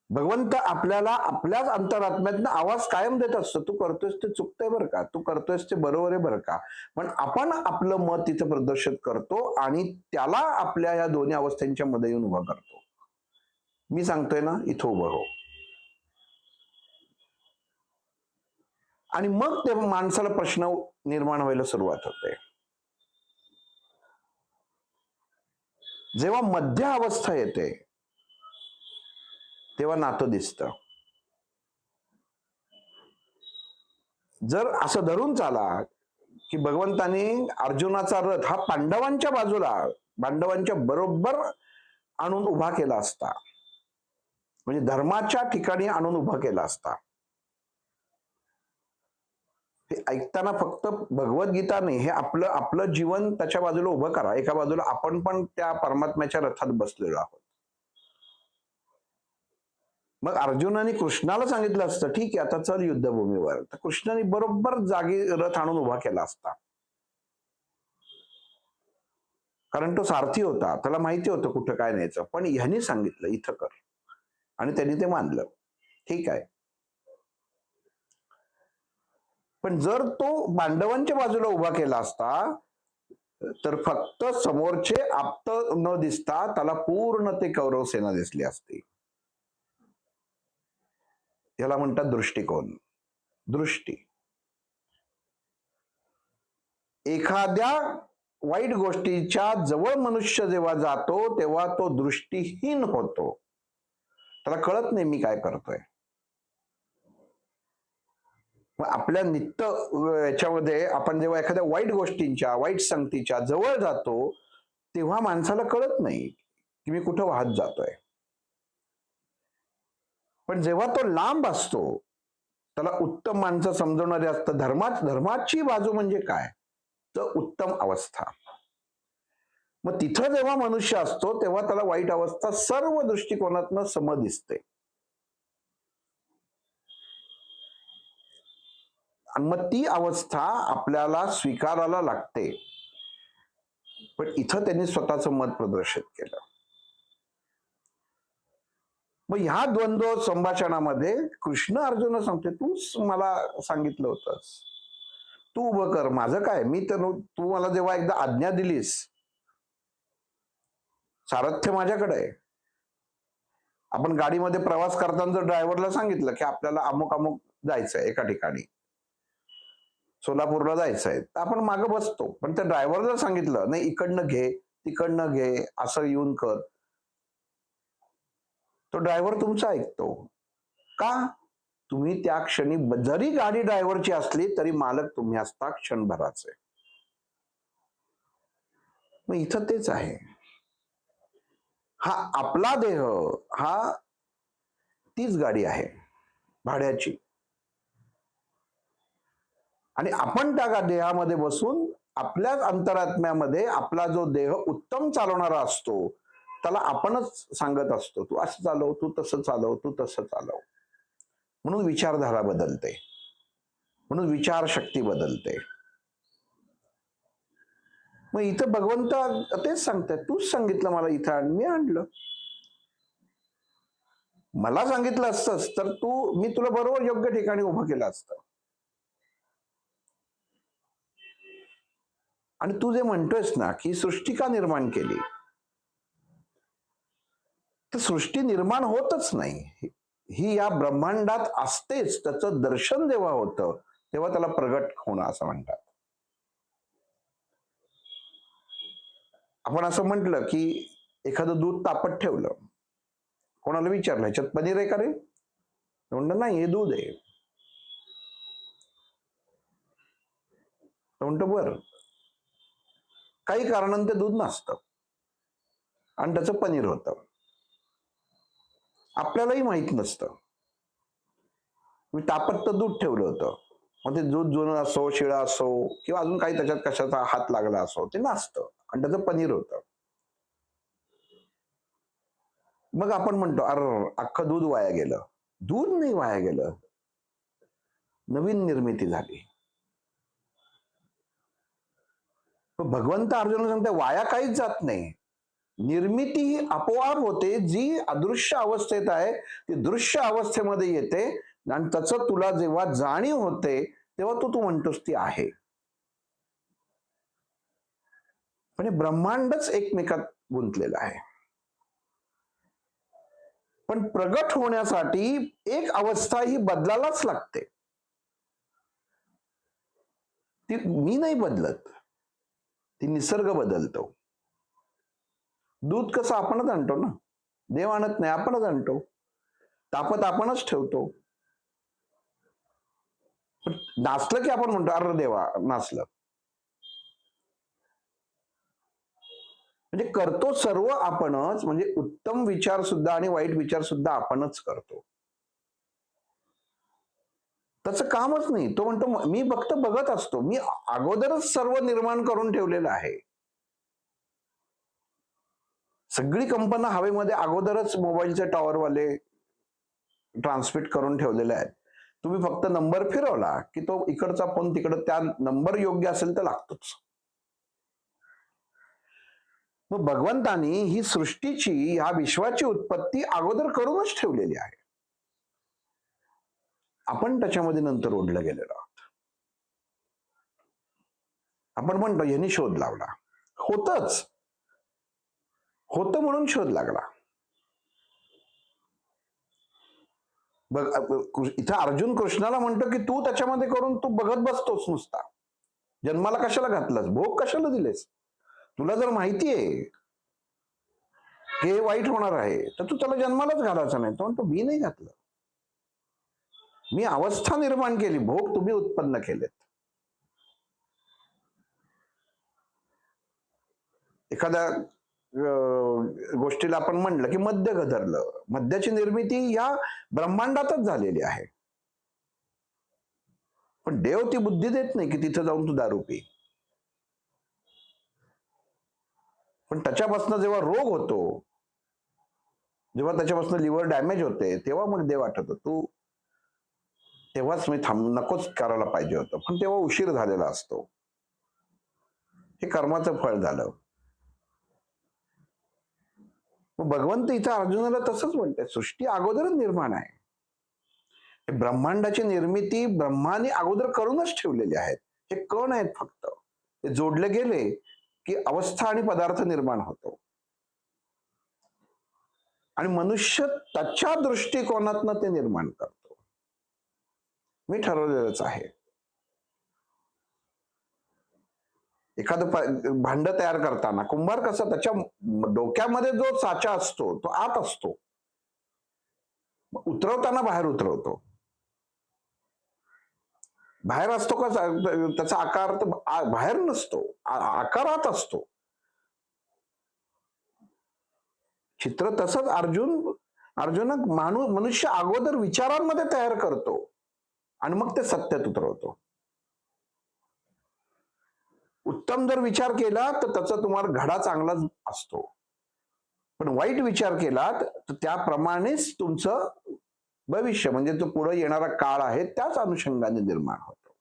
भगवंत आपल्याला आपल्याच अंतरात्म्यातनं आवाज कायम देत असतो, तू करतोयस ते चुकतंय बरं का, तू करतोयस ते बरोबर आहे बरं का. पण आपण आपलं मत तिथे प्रदर्शित करतो आणि त्याला आपल्या या दोन्ही अवस्थांच्या मध्ये येऊन उभा करतो. मी सांगतोय ना, इथं उभं हो. आणि मग ते माणसाला प्रश्न निर्माण व्हायला सुरुवात होते. जेव्हा मध्य अवस्था येते तेव्हा नातं दिसतं. जर असं धरून चाला की भगवंतानी अर्जुनाचा रथ हा पांडवांच्या बाजूला, पांडवांच्या बरोबर आणून उभा केला असता, म्हणजे धर्माच्या ठिकाणी आणून उभा केला असता. हे ऐकताना फक्त भगवद्गीता नाही, हे आपलं आपलं जीवन त्याच्या बाजूला उभं करा. एका बाजूला आपण पण त्या परमात्म्याच्या रथात बसलेलो आहोत. मग अर्जुनाने कृष्णाला सांगितलं असतं, ठीक आहे आता चल युद्धभूमीवर, तर कृष्णाने बरोबर जागी रथ आणून उभा केला असता. कारण तो सारथी होता, त्याला माहिती होतं कुठं काय न्यायचं. पण ह्यानी सांगितलं इथं कर, आणि त्यांनी ते मानलं. ठीक आहे. पण जर तो पांडवांच्या बाजूला उभा केला असता तर फक्त समोरचे आप्त न दिसता त्याला पूर्ण ते कौरव सेना दिसली असती. याला म्हणतात दृष्टिकोन, दृष्टी. एखाद्या वाईट गोष्टीच्या जवळ मनुष्य जेव्हा जातो तेव्हा तो दृष्टीहीन होतो. त्याला कळत नाही मी काय करतोय. मग आपल्या नित्य याच्यामध्ये आपण जेव्हा एखाद्या वाईट गोष्टींच्या, वाईट संगतीच्या जवळ जातो तेव्हा माणसाला कळत नाही की मी कुठं वाहत जातोय. पण जेव्हा तो लांब असतो त्याला उत्तम माणसं समजवणारे असतं. धर्माची बाजू म्हणजे काय, तर उत्तम अवस्था. मग तिथं जेव्हा मनुष्य असतो तेव्हा त्याला वाईट अवस्था सर्व दृष्टिकोनातनं सम दिसते. आणि मग ती अवस्था आपल्याला स्वीकारायला लागते. पण इथं त्यांनी स्वतःचं मत प्रदर्शित केलं. मग ह्या द्वंद्व संभाषणामध्ये कृष्ण अर्जुन सांगते, तूच मला सांगितलं होतंस, तू उभं कर, माझं काय, मी तर, तू मला जेव्हा एकदा आज्ञा दिलीस, सारथ्य माझ्याकडे आहे. आपण गाडीमध्ये प्रवास करताना जर ड्रायव्हरला सांगितलं की आपल्याला अमुक अमुक जायचंय, एका ठिकाणी सोलापूरला जायचंय, तर आपण मागं बसतो. पण त्या ड्रायव्हरला सांगितलं नाही इकडनं घे, तिकडनं घे, असं येऊन कर, तो ड्रायव्हर तुमचा ऐकतो. का? तुम्ही त्या क्षणी, जरी गाडी ड्रायव्हरची असली तरी मालक तुम्ही असता क्षणभराचे. मग इथं तेच आहे. हा आपला देह, हा तीच गाडी आहे भाड्याची, आणि आपण त्या देहामध्ये बसून आपल्याच अंतरात्म्यामध्ये आपला जो देह उत्तम चालवणारा असतो त्याला आपणच सांगत असतो, तू असं चालव, तू तसं चालव, तू तसं चालव. म्हणून विचारधारा बदलते, म्हणून विचारशक्ती बदलते. मग इथं भगवंत तेच सांगतात, तूच सांगितलं मला इथं आण, मी आणलं. मला सांगितलं असतंस तर मी तुला बरोबर योग्य ठिकाणी उभं केलं असतं. आणि तू जे म्हणतोयस ना की सृष्टी का निर्माण केली, तर सृष्टी निर्माण होतच नाही, ही या ब्रह्मांडात असतेच. त्याचं दर्शन जेव्हा होतं तेव्हा त्याला प्रगट होणं असं म्हणतात. आपण असं म्हटलं की एखादं दूध तापत ठेवलं, कोणाला विचारलं ह्याच्यात पनीर आहे का रे, म्हणलं नाही हे दूध आहे. म्हणतो बर, काही कारणाने ते दूध नसतं आणि त्याचं पनीर होतं, आपल्यालाही माहित नसतं. मी तापत तर दूध ठेवलं होतं, मग ते दूध जुनं असो, शिळं असो, किंवा अजून काही त्याच्यात कशाचा हात लागला असो, ते नसतं आणि त्याचं पनीर होतं. मग आपण म्हणतो अरे अख्खं दूध वाया गेलं. दूध नाही वाया गेलं, नवीन निर्मिती झाली. भगवंत अर्जुन सांगते वाया काहीच जात नाही, निर्मिती ही आपोआप होते. जी अदृश्य अवस्थेत आहे ती दृश्य अवस्थेमध्ये येते, आणि त्याचं तुला जेव्हा जाणीव होते तेव्हा तू म्हणतोस ती आहे. म्हणजे ब्रह्मांडच एकमेकात गुंतलेलं आहे. पण प्रगट होण्यासाठी एक अवस्था ही बदलायलाच लागते. ती मी नाही बदलत, ती निसर्ग बदलतो. दूध कसं आपणच आणतो ना, देव आणत नाही, आपणच आणतो. तापत आपणच ठेवतो. पण नाचलं की आपण म्हणतो अरे देवा नाचलं. म्हणजे करतो सर्व आपणच, म्हणजे उत्तम विचार सुद्धा आणि वाईट विचार सुद्धा आपणच करतो. त्याचं कामच नाही. तो म्हणतो मी फक्त बघत असतो. मी अगोदरच सर्व निर्माण करून ठेवलेलं आहे. सगळी कल्पना हवेमध्ये अगोदरच मोबाईलचे टॉवरवाले ट्रान्समिट करून ठेवलेले आहेत. तुम्ही फक्त नंबर फिरवला की तो इकडचा फोन तिकडं त्या नंबर योग्य असेल तर लागतोच. मग भगवंतानी ही सृष्टीची, ह्या विश्वाची उत्पत्ती अगोदर करूनच ठेवलेली आहे. आपण त्याच्यामध्ये नंतर ओढलं गेलेलो आहोत. आपण म्हणतो यांनी शोध लावला. होतच. होतं म्हणून शोध लागला. बघ इथं अर्जुन कृष्णाला म्हणतो की तू त्याच्यामध्ये करून तू बघत बसतोस नुसता. जन्माला कशाला घातलास? भोग कशाला दिलेस? तुला जर माहिती आहे की हे वाईट होणार आहे तर तू त्याला जन्मालाच घालायचा नाही. तो म्हणतो मी नाही घातलं. मी अवस्था निर्माण केली, भोग तुम्ही उत्पन्न केलेत. एखाद्या गोष्टीला आपण म्हणलं की मद्य गधरलं. मद्याची निर्मिती या ब्रह्मांडातच झालेली आहे. पण देव ती बुद्धी देत नाही की तिथं जाऊन तू दारू पी. पण त्याच्यापासून जेव्हा रोग होतो, जेव्हा त्याच्यापासून लिव्हर डॅमेज होते, तेव्हा मग देव आठवतो तू तेव्हाच मी नकोच करायला पाहिजे होतं. पण तेव्हा उशीर झालेला असतो. हे कर्माचं फळ झालं. मग भगवंत इथं अर्जुनाला तसंच म्हणते, सृष्टी अगोदरच निर्माण आहे. ब्रह्मांडाची निर्मिती ब्रह्माने अगोदर करूनच ठेवलेली आहेत. हे कण आहेत फक्त. ते जोडले गेले की अवस्था आणि पदार्थ निर्माण होतो. आणि मनुष्य त्याच्या दृष्टिकोनातनं ते निर्माण करतो. मी ठरवलेलंच आहे. एखादं भांड तयार करताना कुंभार कसं त्याच्या डोक्यामध्ये जो साचा असतो तो आत असतो, उतरवताना बाहेर उतरवतो. बाहेर असतो का त्याचा आकार तर बाहेर नसतो, आकारात असतो. चित्र तसंच अर्जुन मनुष्य अगोदर विचारांमध्ये तयार करतो आणि मग ते सत्यात उतरवतो. उत्तम जर विचार केला तर त्याचा तुम्हाला घडा चांगलाच असतो. पण वाईट विचार केला तर त्याप्रमाणेच तुमचं भविष्य म्हणजे जो पुढे येणारा काळ आहे त्याच अनुषंगाने निर्माण होतो.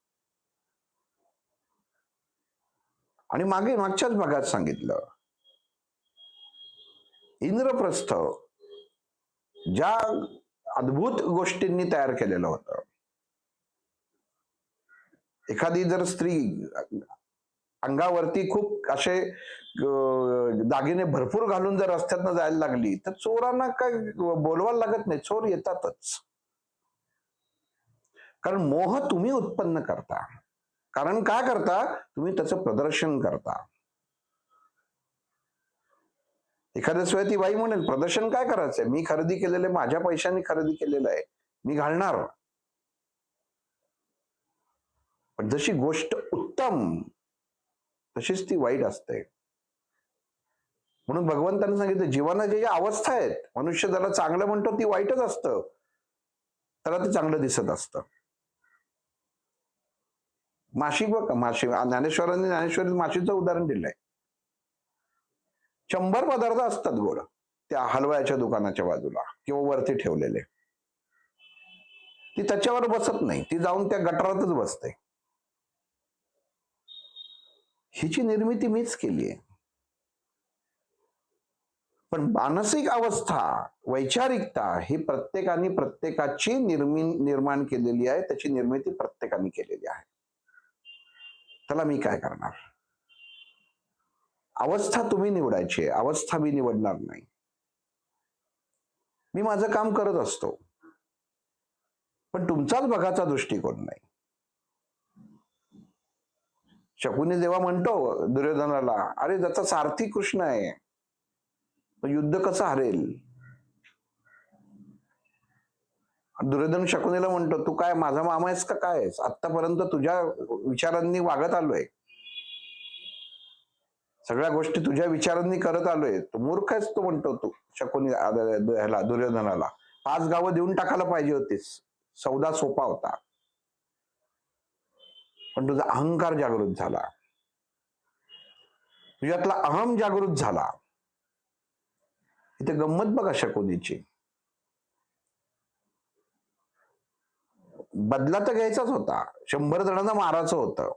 आणि मागच्याच भागात सांगितलं, इंद्रप्रस्थ ज्या अद्भुत गोष्टींनी तयार केलेलं होतं. एखादी जर स्त्री अंगावरती खूप असे दागिने भरपूर घालून जर रस्त्यातनं जायला लागली तर चोरांना काय बोलवायला लागत नाही, चोर येतातच. कारण मोह तुम्ही उत्पन्न करता. कारण काय करता? तुम्ही त्याचं प्रदर्शन करता. एखाद्या वेळी ती बाई म्हणेल प्रदर्शन काय करायचंय? मी खरेदी केलेलं, माझ्या पैशाने खरेदी केलेलं आहे, मी घालणार. पण जशी गोष्ट उत्तम तशीच ती वाईट असते. म्हणून भगवंतांनी सांगितलं जीवनाच्या ज्या अवस्था आहेत, मनुष्य ज्याला चांगलं म्हणतो ती वाईटच असतं, त्याला ते चांगलं दिसत असतं. माशी बघ, माशी ज्ञानेश्वरीत माशीचं उदाहरण दिलंय. 100 पदार्थ असतात गोड त्या हलवायाच्या दुकानाच्या बाजूला किंवा वरती ठेवलेले. ती त्याच्यावर बसत नाही, ती जाऊन त्या गटारातच बसते. हिची निर्मिती मीच केली आहे. पण मानसिक अवस्था, वैचारिकता ही प्रत्येकाने प्रत्येकाची निर्माण केलेली आहे, त्याची निर्मिती प्रत्येकाने केलेली आहे. त्याला मी काय करणार? अवस्था तुम्ही निवडायची, अवस्था मी निवडणार नाही. मी माझं काम करत असतो, पण तुमचाच बघाचा दृष्टिकोन नाही. शकुनी जेव्हा म्हणतो दुर्योधनाला, अरे त्याचा सारथी कृष्ण आहे, तो युद्ध कसं हरेल. दुर्योधन शकुनीला म्हणतो, तू काय माझा मामा आहेस का काय आहेस, आतापर्यंत तुझ्या विचारांनी वागत आलोय, सगळ्या गोष्टी तुझ्या विचारांनी करत आलोय, तू मूर्ख आहेस. तो म्हणतो, तू शकुनी ह्याला दुर्योधनाला 5 गावं देऊन टाकायला पाहिजे होतीस, सौदा सोपा होता, पण तुझा अहंकार जागृत झाला, तुझ्यातला अहम जागृत झाला. इथे गंमत बघा शकुनीची. बदला तर घ्यायचाच होता, 100 जणांना मारायचं होतं,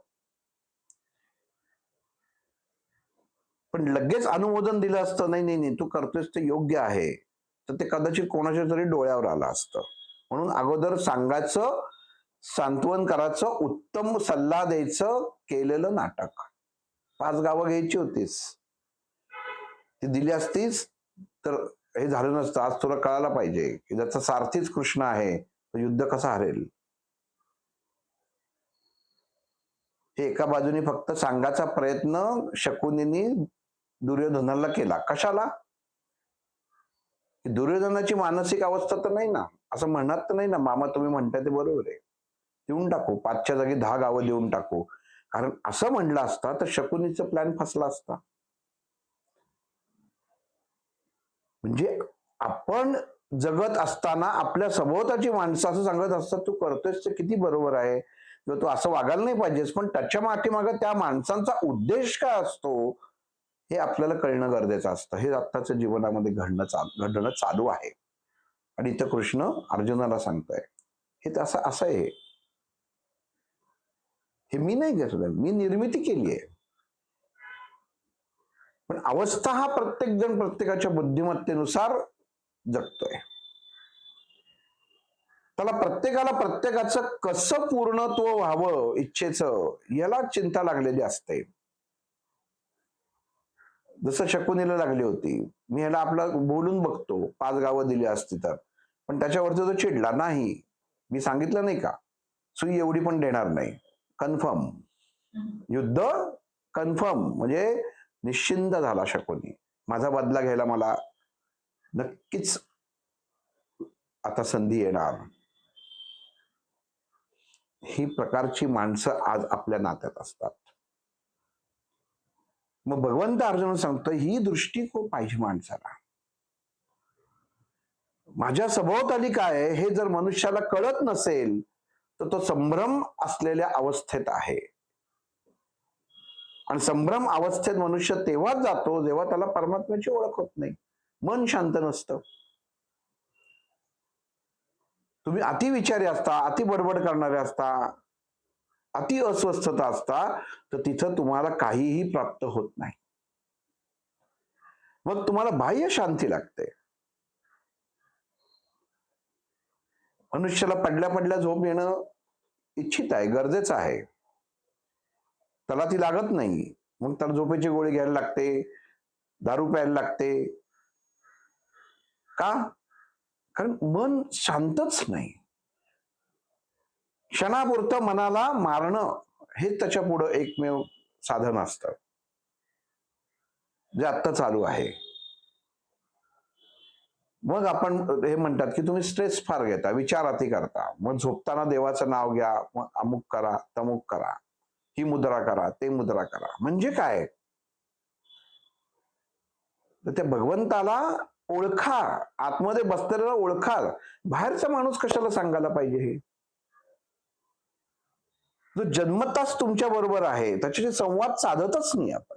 पण लगेच अनुमोदन दिलं असतं, नाही नाही नाही तू करतोयस ते योग्य आहे, तर ते कदाचित कोणाच्या तरी डोळ्यावर आलं असतं. म्हणून अगोदर सांगायचं, सांत्वन करायचं, उत्तम सल्ला द्यायचं, केलेलं नाटक. 5 गावं घ्यायची होतीस, ती दिली असतीस तर हे झालं नसतं. आज तुला कळायला पाहिजे की ज्याचा सारथीच कृष्ण आहे, तो युद्ध कसा हरेल. हे एका बाजूने फक्त सांगायचा प्रयत्न शकुनीने दुर्योधनाला केला. कशाला? दुर्योधनाची मानसिक अवस्था तर नाही ना, असं म्हणत तर नाही ना, मामा तुम्ही म्हणताय ते बरोबर आहे, देऊन टाकू, 5च्या जागी 10 गावं देऊन टाकू. कारण असं म्हणलं असता तर शकुनीचा प्लॅन फसला असता. म्हणजे आपण जगत असताना आपल्या सभोवताची माणसं असं सांगत असतात, तू करतोयस ते किती बरोबर आहे, किंवा तू असं वागायला नाही पाहिजेस, पण त्याच्या पाठीमागे त्या माणसांचा उद्देश काय असतो हे आपल्याला कळणं गरजेचं असतं. हे आत्ताच्या जीवनामध्ये घडणं चालू आहे. आणि इथं कृष्ण अर्जुनाला सांगतोय, हे असं असं आहे, हे मी नाही घेतलं, मी निर्मिती केली आहे. पण अवस्था हा प्रत्येक जण प्रत्येकाच्या बुद्धिमत्तेनुसार जगतोय. त्याला प्रत्येकाला प्रत्येकाचं कसं पूर्णत्व व्हावं इच्छेचं, याला चिंता लागलेली असते. जसं शकुनीला लागली होती, मी ह्याला आपला बोलून बघतो, 5 गावं दिली असती तर, पण त्याच्यावरती तो चिडला, नाही मी सांगितलं नाही का, सुई एवढी पण देणार नाही, कन्फर्म युद्ध, कन्फर्म. म्हणजे निश्चिंत झाला शकुनी, माझा बदला घ्यायला मला नक्कीच आता संधी येणार. ही प्रकारची माणसं आज आपल्या नात्यात असतात. मग भगवंत अर्जुन सांगतो, ही दृष्टी खूप पाहिजे माणसाला. माझ्या सभोवताली काय हे जर मनुष्याला कळत नसेल तर तो संभ्रम असलेल्या अवस्थेत आहे. आणि संभ्रम अवस्थेत मनुष्य तेव्हाच जातो जेव्हा त्याला परमात्म्याची ओळख होत नाही, मन शांत नसतं. तुम्ही अति विचारी असता, अति बडबड करणारे असता, अति अस्वस्थता असता, तर तिथं तुम्हाला काहीही प्राप्त होत नाही. मग तुम्हाला बाह्य शांती लागते. मनुष्याला पडल्या पडल्या झोप येणं इच्छित आहे, गरजेचं आहे, त्याला ती लागत नाही, मग त्याला झोपेची गोळी घ्यायला लागते, दारू प्यायला लागते. का? कारण मन शांतच नाही. क्षणापुरतं मनाला मारणं हे त्याच्या पुढं एकमेव साधन असतं, जे आत्ता चालू आहे. मग आपण हे म्हणतात की तुम्ही स्ट्रेस फार घेता, विचार अति करता, मग झोपताना देवाचं नाव घ्या, मग अमुक करा, तमुक करा, ही मुद्रा करा, ते मुद्रा करा. म्हणजे काय? तर त्या भगवंताला ओळखा, आतमध्ये बसलेला ओळखा. बाहेरचा माणूस कशाला सांगायला पाहिजे हे? जो जन्मताच तुमच्या बरोबर आहे त्याच्याशी संवाद साधतच नाही आपण.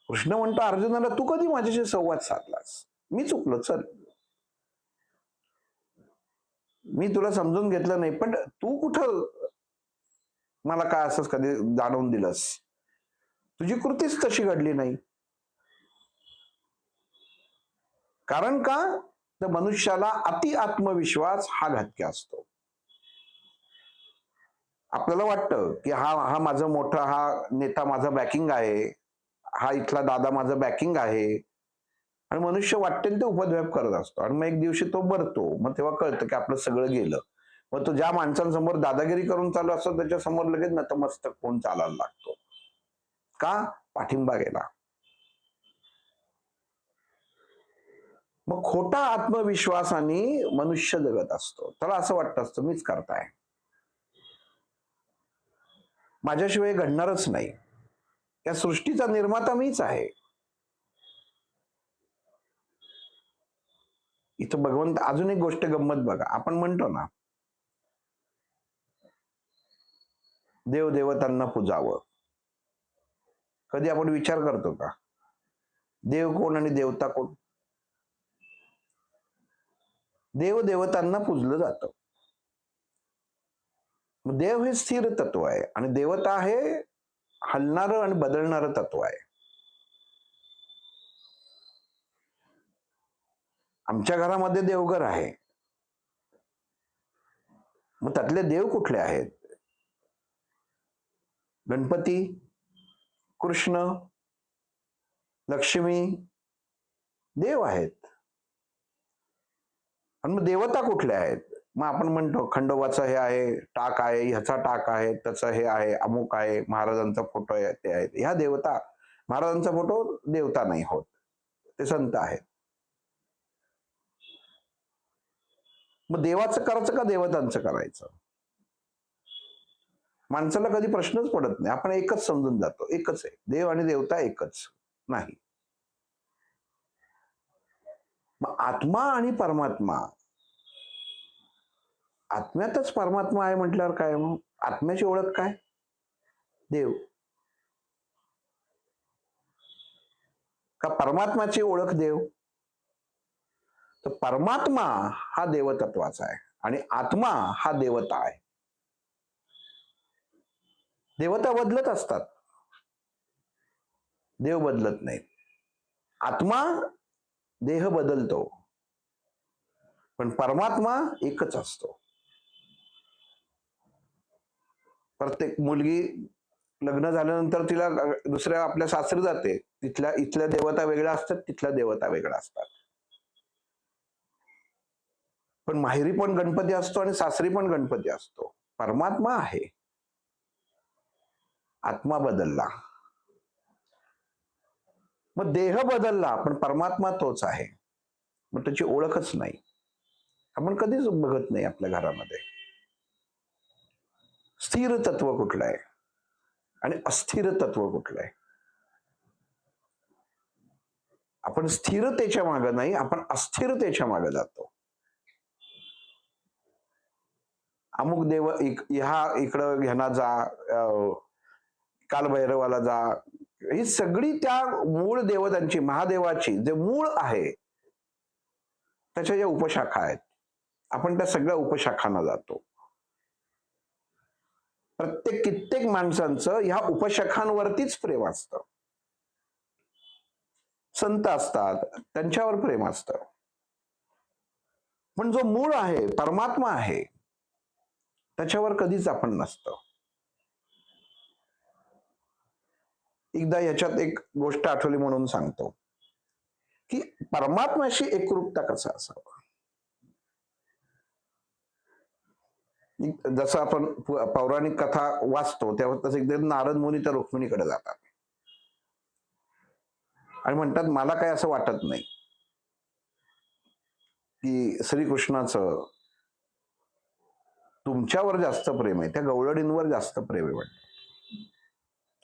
कृष्ण म्हणतो अर्जुनाला, तू कधी माझ्याशी संवाद साधलास? मी चुकलो, चल, मी तुला समजून घेतलं नाही, पण तू कुठं मला काय असंच कधी जाणवून दिलंस? तुझी कृतीच तशी घडली नाही. कारण का? तर मनुष्याला अति आत्मविश्वास हा घातकी असतो. आपल्याला वाटतं की हा माझा मोठा, हा नेता माझा बॅकिंग आहे, हा इथला दादा माझा बॅकिंग आहे, आणि मनुष्य वाटेल ते उपद्व्याप करत असतो, आणि मग एक दिवशी तो भरतो, मग तेव्हा कळतं की आपलं सगळं गेलं. मग तो ज्या माणसांसमोर दादागिरी करून चालू असतो त्याच्या समोर लगेच नतमस्तक होऊन चालायला लागतो. का? पाठिंबा गेला. मग खोटा आत्मविश्वासाने मनुष्य जगत असतो. त्याला असं वाटत असतं मीच करताय, माझ्याशिवाय घडणारच नाही, या सृष्टीचा निर्माता मीच आहे. इथं भगवंत अजून एक गोष्ट गंमत बघा. आपण म्हणतो ना देव देवतांना पूजावं. कधी आपण विचार करतो का देव कोण आणि देवता कोण? देव देवतांना पूजलं जातं. देव हे स्थिर तत्व आहे आणि देवता हे हलणारं आणि बदलणारं तत्व आहे. आमच्या घरामध्ये देवघर आहे. मग त्यातले देव कुठले आहेत? गणपती, कृष्ण, लक्ष्मी देव आहेत. आणि मग देवता कुठल्या आहेत? मग आपण म्हणतो खंडोबाचं हे आहे, टाक आहे, ह्याचा टाक आहे, त्याचं हे आहे, अमुक आहे, महाराजांचा फोटो आहे, ते आहेत. ह्या देवता. महाराजांचा फोटो देवता नाही होत, ते संत आहेत. मग देवाचं करायचं का देवतांचं करायचं? माणसाला कधी प्रश्नच पडत नाही. आपण एकच समजून जातो, एकच आहे. देव आणि देवता एकच नाही. मग आत्मा आणि परमात्मा, आत्म्यातच परमात्मा आहे म्हटल्यावर काय? मग आत्म्याची ओळख काय? देव. का परमात्माची ओळख देव? तर परमात्मा हा देवतत्वाचा आहे आणि आत्मा हा देवता आहे. देवता बदलत असतात, देव बदलत नाही. आत्मा देह बदलतो पण परमात्मा एकच असतो. प्रत्येक मुलगी लग्न झाल्यानंतर तिला दुसऱ्या आपल्या सासरी जाते, तिथल्या इथल्या देवता वेगळ्या असतात, तिथल्या देवता वेगळ्या असतात. पण माहेरी पण गणपती असतो आणि सासरी पण गणपती असतो. परमात्मा आहे. आत्मा बदलला, मग देह बदलला पण परमात्मा तोच आहे. मग त्याची ओळखच नाही. आपण कधीच बघत नाही आपल्या घरामध्ये. स्थिर तत्व कुठलं आहे आणि अस्थिर तत्व कुठलं आहे? आपण स्थिरतेच्या मागे नाही, आपण अस्थिरतेच्या मागे जातो. अमुक देव ह्या इकडं ह्यांना जा, कालभैरवाला जा, ही सगळी त्या मूळ देवतांची, महादेवाची जे मूळ आहे त्याच्या ज्या उपशाखा आहेत, आपण त्या सगळ्या उपशाखांना जातो. प्रत्येक कित्येक माणसांचं ह्या उपशाखांवरतीच प्रेम असतं. संत असतात त्यांच्यावर प्रेम असतं, पण जो मूळ आहे, परमात्मा आहे, त्याच्यावर कधीच आपण नसतं. एकदा ह्याच्यात एक गोष्ट आठवली म्हणून सांगतो की परमात्म्याशी एकरूपता कसं असावं. जसं आपण पौराणिक कथा वाचतो तेव्हा तसं एकदा नारद मुनी त्या रुक्मिणीकडे जातात आणि म्हणतात मला काय असं वाटत नाही की श्रीकृष्णाचं तुमच्यावर जास्त प्रेम आहे, त्या गवळणींवर जास्त प्रेम आहे, वाटतं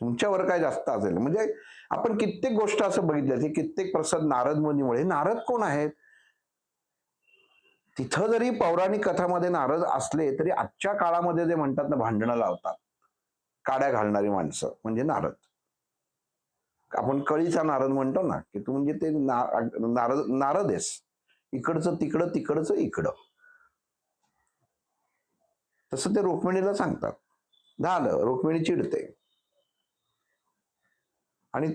तुमच्यावर काय जास्त असेल. म्हणजे आपण कित्येक गोष्ट असं बघितलं की कित्येक प्रसाद नारद मुनीमुळे. नारद कोण आहेत? तिथं जरी पौराणिक कथामध्ये नारद असले तरी आजच्या काळामध्ये जे म्हणतात ना भांडणं लावतात, काड्या घालणारी माणसं म्हणजे नारद. आपण कळीचा नारद म्हणतो ना की तू म्हणजे ते नारद नारद आहेस, इकडचं तिकडं तिकडचं इकडं. तसं ते रुक्मिणीला सांगतात. झालं, रुक्मिणी चिडते. आणि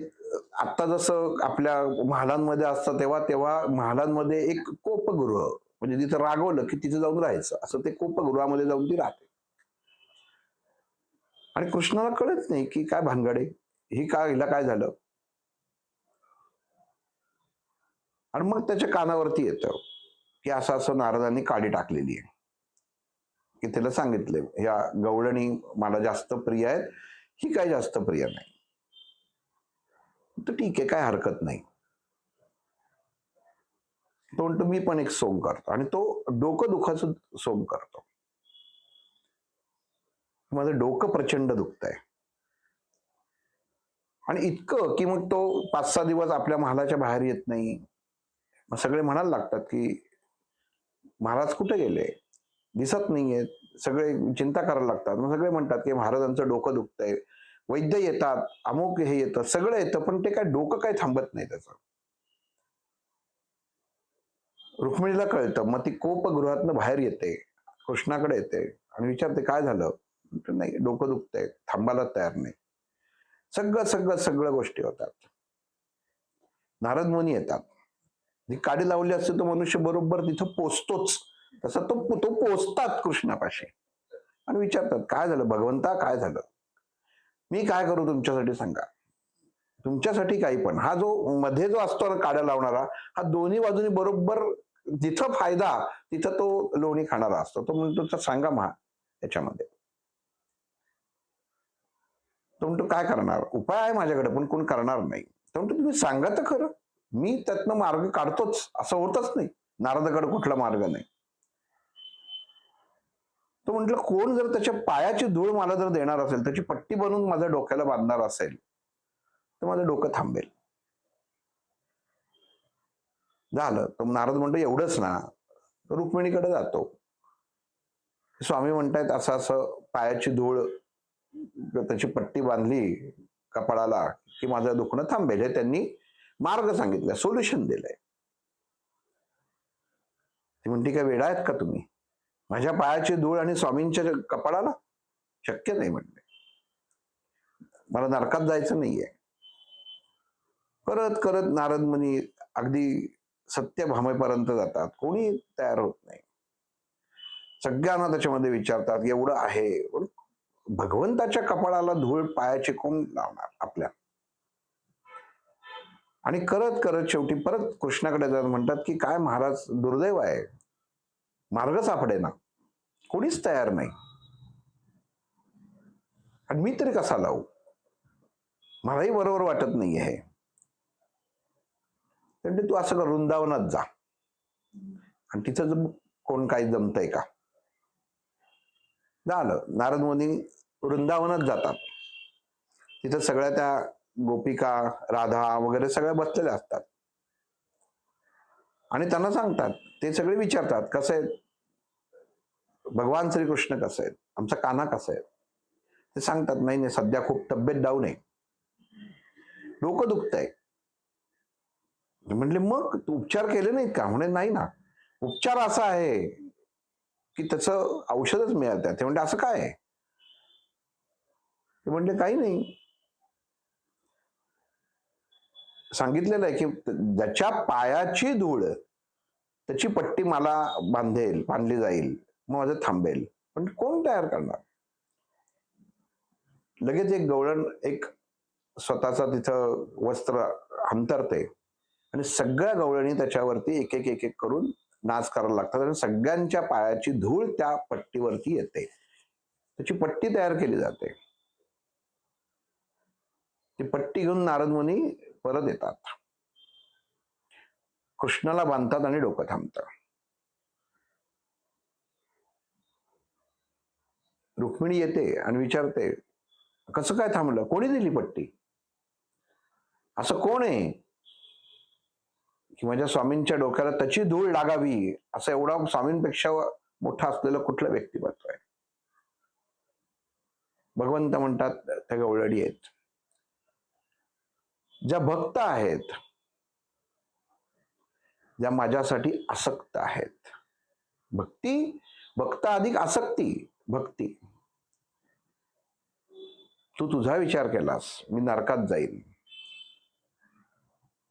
आता जसं आपल्या महालांमध्ये असतं तेव्हा तेव्हा महालांमध्ये एक कोपगृह, म्हणजे तिथं रागवलं की तिथे जाऊन राहायचं, असं ते कोपगृहामध्ये जाऊन ती राहते. आणि कृष्णाला कळत नाही की काय भानगडे, ही काय, हिला काय झालं. आणि मग त्याच्या कानावरती येतं की असं असं नारदांनी काडी टाकलेली आहे. की तिला सांगितले, या गवळणी मला जास्त प्रिय आहेत, ही काही जास्त प्रिय नाही. तर ठीक आहे, काय हरकत नाही. तो म्हणतो मी पण एक सोंग करतो आणि तो डोकं दुखाचं सोंग करतो. माझं डोकं प्रचंड दुखतंय. आणि इतकं की मग तो 5-6 दिवस आपल्या महालाच्या बाहेर येत नाही. मग सगळे म्हणायला लागतात की महाराज कुठे गेले? दिसत नाहीयेत. सगळे चिंता करायला लागतात. मग सगळे म्हणतात की महाराजांचं डोकं दुखतंय. वैद्य येतात, अमुक हे येतं, सगळं येतं, पण ते काय डोकं काय थांबत नाही त्याचं. रुक्मिणीला कळतं. मग ती कोपगृहातनं बाहेर येते, कृष्णाकडे येते आणि विचारते काय झालं? म्हणतो, नाही डोकं दुखतंय, थांबायला तयार नाही. सगळ्या गोष्टी होतात. नारद मुनी येतात. जी काडी लावली असते तो मनुष्य बरोबर तिथं पोचतोच. तसा तो पोचतात कृष्णापाशी आणि विचारतात काय झालं भगवंता, काय झालं? मी काय करू तुमच्यासाठी सांगा. तुमच्यासाठी काही पण. हा जो मध्ये जो असतो ना काड्या लावणारा, हा दोन्ही बाजूनी बरोबर जिथं फायदा तिथं तो लोणी खाणारा असतो. तो म्हणतो सांगा महा याच्यामध्ये. तो म्हणतो काय करणार? उपाय आहे माझ्याकडे पण कोण करणार नाही. तो म्हणतो तुम्ही सांगा तर खरं. मी त्यातनं मार्ग काढतोच, असं होतच नाही. नारदाकडे कुठला मार्ग नाही. तो म्हटलं कोण जर त्याच्या पायाची धूळ मला जर देणार असेल, त्याची पट्टी बनवून माझ्या डोक्याला बांधणार असेल, तर माझं डोकं थांबेल. झालं. तर नारद म्हणतो एवढंच ना? रुक्मिणीकडे जातो. स्वामी म्हणतायत असं असं पायाची धूळ त्याची पट्टी बांधली कपाळाला की माझं दुखणं थांबेल. हे त्यांनी मार्ग सांगितलाय, सोल्युशन दिलंय. ती म्हणती काय वेडा आहेत का तुम्ही? माझ्या पायाची धूळ आणि स्वामींच्या कपाळाला? शक्य नाही म्हणते. मला नरकात जायचं नाहीये. करत करत नारद मुनी अगदी सत्यभामेपर्यंत जातात. कोणी तयार होत नाही. सगळ्यांना त्याच्यामध्ये विचारतात एवढं आहे, भगवंताच्या कपाळाला धूळ पायाची कोण लावणार आपल्या? आणि करत करत शेवटी परत कृष्णाकडे जाऊन म्हणतात की काय महाराज दुर्दैव आहे, मार्ग सापडेना, कोणीच तयार नाही आणि मी तरी कसा लावू? मलाही बरोबर वाटत नाहीये हे. म्हणजे तू असं कर वृंदावनात जा आणि तिथं कोण काही जमतंय का? झालं. नारद मुनी वृंदावनात जातात. तिथं सगळ्या त्या गोपिका, राधा वगैरे सगळ्या बसलेल्या असतात आणि त्यांना सांगतात, ते सगळे विचारतात कसं आहे भगवान श्रीकृष्ण, कसं आहेत, आमचा कान्हा कसा आहे? ते सांगतात नाही नाही सध्या खूप तब्येत डाऊन आहे, डोकं दुखतंय. म्हटले मग तू उपचार केले नाहीत का? म्हणे नाही ना. उपचार असा आहे की त्याचं औषधच मिळत आहे. ते म्हणजे असं काय आहे? ते म्हणले काही नाही, सांगितलेलं आहे की ज्याच्या पायाची धूळ त्याची पट्टी मला बांधली जाईल, मग माझं थांबेल. पण कोण तयार करणार? लगेच एक गवळण एक स्वतःचा तिथं वस्त्र अंतरते आणि सगळ्या गवळणी त्याच्यावरती एक एक एक एक करून नाच करायला लागतात आणि सगळ्यांच्या पायाची धूळ त्या पट्टीवरती येते. त्याची पट्टी तयार केली जाते. ती पट्टी घेऊन नारद मुनी परत येतात, कृष्णाला बांधतात आणि डोकं थांबतं. रुक्मिणी येते आणि विचारते कसं काय थांबलं, कोणी दिली पट्टी? असं कोण आहे की माझ्या स्वामींच्या डोक्याला त्याची धूळ लागावी, असं एवढा स्वामींपेक्षा मोठा असलेलं कुठलं व्यक्तिमत्व आहे? भगवंत म्हणतात त्या गवळणी आहेत, ज्या भक्त आहेत, ज्या माझ्यासाठी आसक्त आहेत. भक्त अधिक आसक्ती, भक्ती. तू तुझा विचार केलास, मी नरकात जाईल.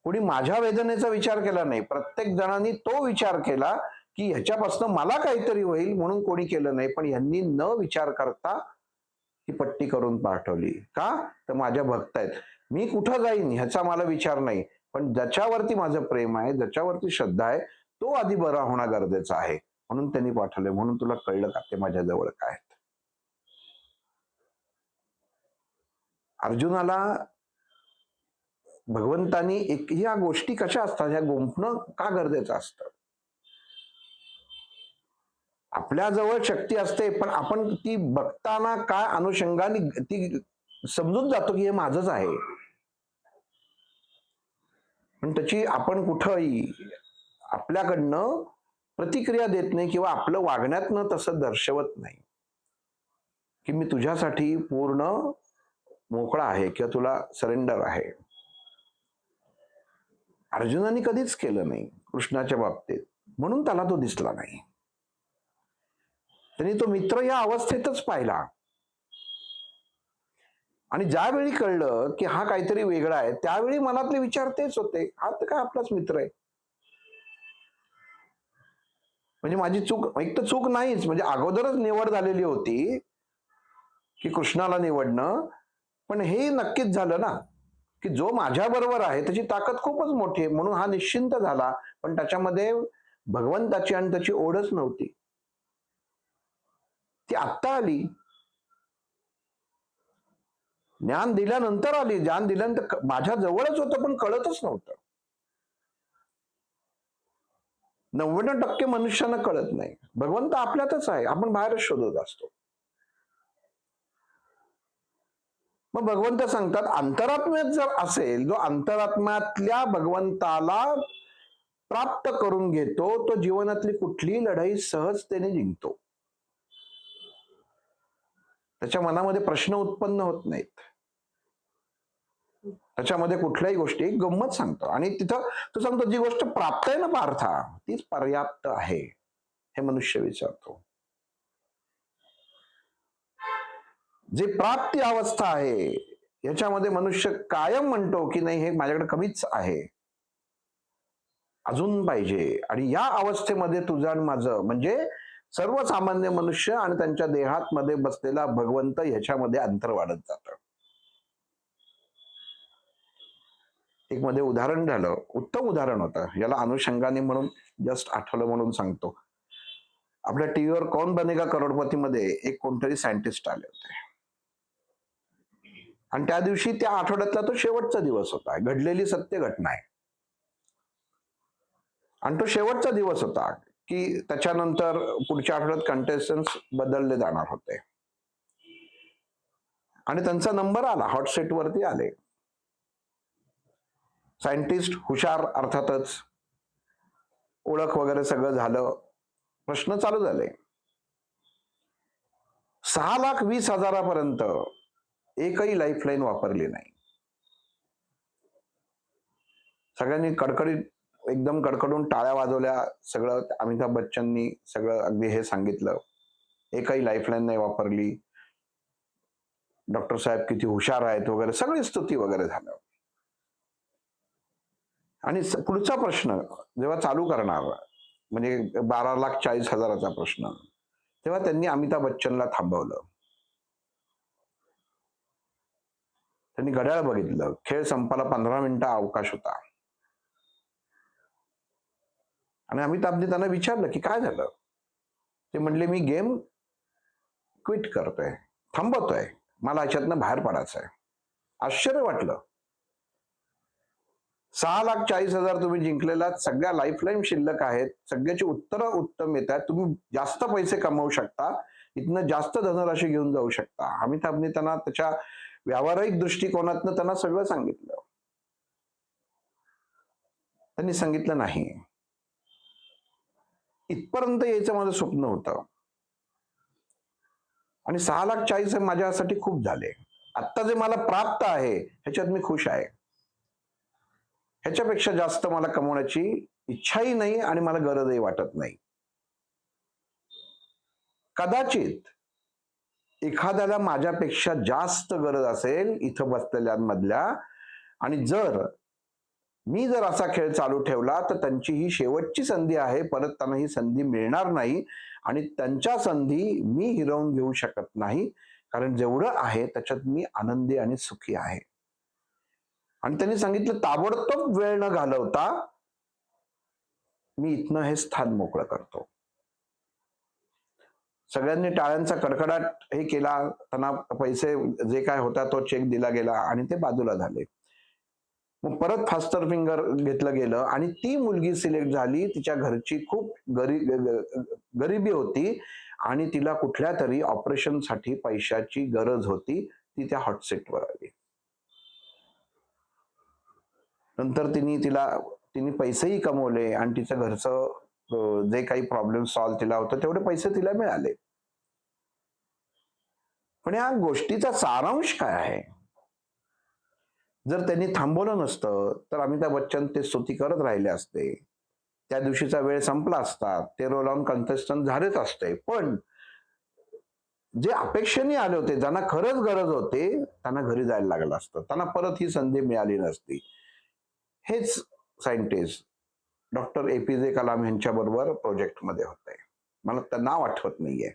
कोणी माझ्या वेदनेचा विचार केला नाही. प्रत्येक जणांनी तो विचार केला की ह्याच्यापासून मला काहीतरी होईल म्हणून कोणी केलं नाही. पण यांनी न विचार करता ही पट्टी करून पाठवली. का? तर माझ्या भक्त आहेत. मी कुठं जाईन ह्याचा मला विचार नाही, पण ज्याच्यावरती माझं प्रेम आहे, ज्याच्यावरती श्रद्धा आहे, तो आधी बरा होणं गरजेचं आहे. म्हणून त्यांनी पाठवले, म्हणून तुला कळलं का ते माझ्या जवळ काय आहेत. अर्जुनाला भगवंतानी ह्या गोष्टी कशा असतात, ह्या गुंफणं का गरजेचं असतं. आपल्या जवळ शक्ती असते, पण आपण ती बघताना काय अनुषंगाने ती समजून जातो की हे माझंच आहे, पण त्याची आपण कुठंही आपल्याकडनं प्रतिक्रिया देत नाही किंवा आपलं वागण्यातनं तसं दर्शवत नाही की मी तुझ्यासाठी पूर्ण मोकळा आहे किंवा तुला सरेंडर आहे. अर्जुनाने कधीच केलं नाही कृष्णाच्या बाबतीत, म्हणून त्याला तो दिसला नाही. त्यांनी तो मित्र या अवस्थेतच पाहिला, आणि ज्यावेळी कळलं की हा काहीतरी वेगळा आहे, त्यावेळी मनातले विचार तेच होते, हा तर काय आपलाच मित्र आहे. म्हणजे माझी चूक, एक तर चूक नाहीच, म्हणजे अगोदरच निवड झालेली होती की कृष्णाला निवडणं, पण हे नक्कीच झालं ना की जो माझ्या बरोबर आहे त्याची ताकद खूपच मोठी आहे, म्हणून हा निश्चिंत झाला. पण त्याच्यामध्ये भगवंताची आणि त्याची ओढच नव्हती, ती आत्ता आली. ज्ञान दिल्यानंतर आली, ज्ञान दिल्यानंतर माझ्या जवळच होतं पण कळतच नव्हतं. 90% मनुष्यांना कळत नाही, भगवंत आपल्यातच आहे, आपण बाहेरच शोधत असतो. मग भगवंत सांगतात अंतरात्म्यात जर असेल, जो अंतरात्म्यातल्या भगवंताला प्राप्त करून घेतो, तो जीवनातली कुठलीही लढाई सहजतेने जिंकतो. त्याच्या मनामध्ये प्रश्न उत्पन्न होत नाहीत, त्याच्यामध्ये कुठल्याही गोष्टी गंमत सांगतो, आणि तिथं तो सांगतो जी गोष्ट प्राप्त आहे ना पार्था, तीच पर्याप्त आहे हे मनुष्य विचारतो. जे प्राप्ती अवस्था आहे याच्यामध्ये मनुष्य कायम म्हणतो की नाही हे माझ्याकडे कमीच आहे, अजून पाहिजे. आणि या अवस्थेमध्ये तुझं आणि माझं म्हणजे सर्वसामान्य मनुष्य आणि त्यांच्या देहात मध्ये बसलेला भगवंत ह्याच्यामध्ये अंतर वाढत जातं. एक मध्ये उदाहरण झालं, उत्तम उदाहरण होतं, याला अनुषंगाने म्हणून जस्ट आठवलं म्हणून सांगतो. आपल्या टीव्हीवर कौन बनेगा करोडपती मध्ये एक कोणतरी सायंटिस्ट आले होते, आणि त्या दिवशी त्या आठवड्यातला तो शेवटचा दिवस होता, घडलेली सत्य घटना आहे, आणि तो शेवटचा दिवस होता की त्याच्यानंतर पुढच्या आठवड्यात कंटेस्टंट्स बदलले जाणार होते. आणि त्यांचा नंबर आला, हॉट सेट वरती आले. सायंटिस्ट हुशार अर्थातच, ओळख वगैरे सगळं झालं, प्रश्न चालू झाले. 6,20,000पर्यंत एकही लाईफलाईन वापरली नाही. सगळ्यांनी कडकडीत एकदम कडकडून टाळ्या वाजवल्या, सगळं अमिताभ बच्चननी सगळं अगदी हे सांगितलं, एकही लाईफलाईन नाही वापरली, डॉक्टर साहेब किती हुशार आहेत वगैरे सगळी स्तुती वगैरे झालं. आणि पुढचा प्रश्न जेव्हा चालू करणार, म्हणजे 12,40,000चा प्रश्न, तेव्हा त्यांनी अमिताभ बच्चनला थांबवलं. त्यांनी घड्याळ बघितलं, खेळ संपायला 15 मिनिटं अवकाश होता, आणि अमिताभने त्यांना विचारलं की काय झालं. ते म्हणले मी गेम क्विट करतोय, थांबवतोय, मला ह्याच्यातनं बाहेर पडायचंय. आश्चर्य वाटलं. 6,40,000 तुम्ही जिंकलेला, सगळ्या लाईफलाईन शिल्लक आहेत, सगळ्याची उत्तरं उत्तम येत आहेत, तुम्ही जास्त पैसे कमवू शकता, इथनं जास्त धनराशी घेऊन जाऊ शकता. अमिताभने त्यांना त्याच्या व्यावहारिक दृष्टिकोनातनं त्यांना सगळं सांगितलं. त्यांनी सांगितलं नाही, इथपर्यंत यायचं माझं स्वप्न होतं, आणि 6,40,000 माझ्यासाठी खूप झाले. आत्ता जे मला प्राप्त आहे ह्याच्यात मी खुश आहे, ह्याच्यापेक्षा जास्त मला कमवण्याची इच्छाही नाही आणि मला गरजही वाटत नाही. कदाचित एखाद्याला माझ्यापेक्षा जास्त गरज असेल इथं बसलेल्यांमधल्या, आणि मी जर असा खेळ चालू ठेवला तर त्यांची ही शेवटची संधी आहे, परत त्यांना ही संधी मिळणार नाही, आणि त्यांच्या संधी मी हिरावून घेऊ शकत नाही, कारण जेवढं आहे त्याच्यात मी आनंदी आणि सुखी आहे. आणि त्यांनी सांगितलं ताबडतोब वेळ न घालवता मी इथनं हे स्थान मोकळं करतो. सगळ्यांनी टाळ्यांचा कडकडाट हे केला, त्यांना पैसे जे काय होता तो चेक दिला गेला आणि ते बाजूला झाले. मग परत फास्टर फिंगर घेतलं गेलं आणि ती मुलगी सिलेक्ट झाली. तिच्या घरची खूप गरिबी होती आणि तिला कुठल्या तरी ऑपरेशनसाठी पैशाची गरज होती. ती त्या हॉट सीटवर आली. नंतर तिने पैसेही कमवले आणि तिच्या घरचं जे काही प्रॉब्लेम सॉल्व्ह तिला होतं तेवढे पैसे तिला मिळाले. पण या गोष्टीचा सारांश काय आहे? जर त्यांनी थांबवलं नसतं तर अमिताभ बच्चन ते स्तुती करत राहिले असते. त्या दिवशीचा वेळ संपला असता. ते रोल ऑन कंटेस्टंट झालेच असते. पण जे अपेक्षेने आले होते, ज्यांना खरंच गरज होते, त्यांना घरी जायला लागलं असतं. त्यांना परत ही संधी मिळाली नसती. हेच सायंटिस्ट डॉक्टर APJ कलाम यांच्या बरोबर प्रोजेक्टमध्ये होते. मला तर नाव आठवत नाहीये.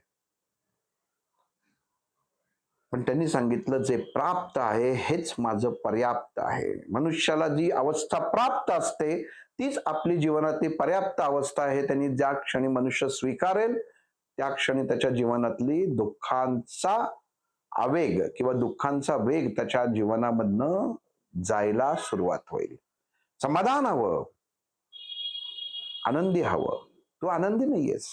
पण त्यांनी सांगितलं जे प्राप्त आहे हेच माझं पर्याप्त आहे. मनुष्याला जी अवस्था प्राप्त असते तीच आपली जीवनातली पर्याप्त अवस्था आहे. त्यांनी ज्या क्षणी मनुष्य स्वीकारेल त्या क्षणी त्याच्या जीवनातली दुःखांचा आवेग किंवा दुःखांचा वेग त्याच्या जीवनामधनं जायला सुरुवात होईल. समाधान हवं, आनंदी हवं. तू आनंदी नाहीयेस.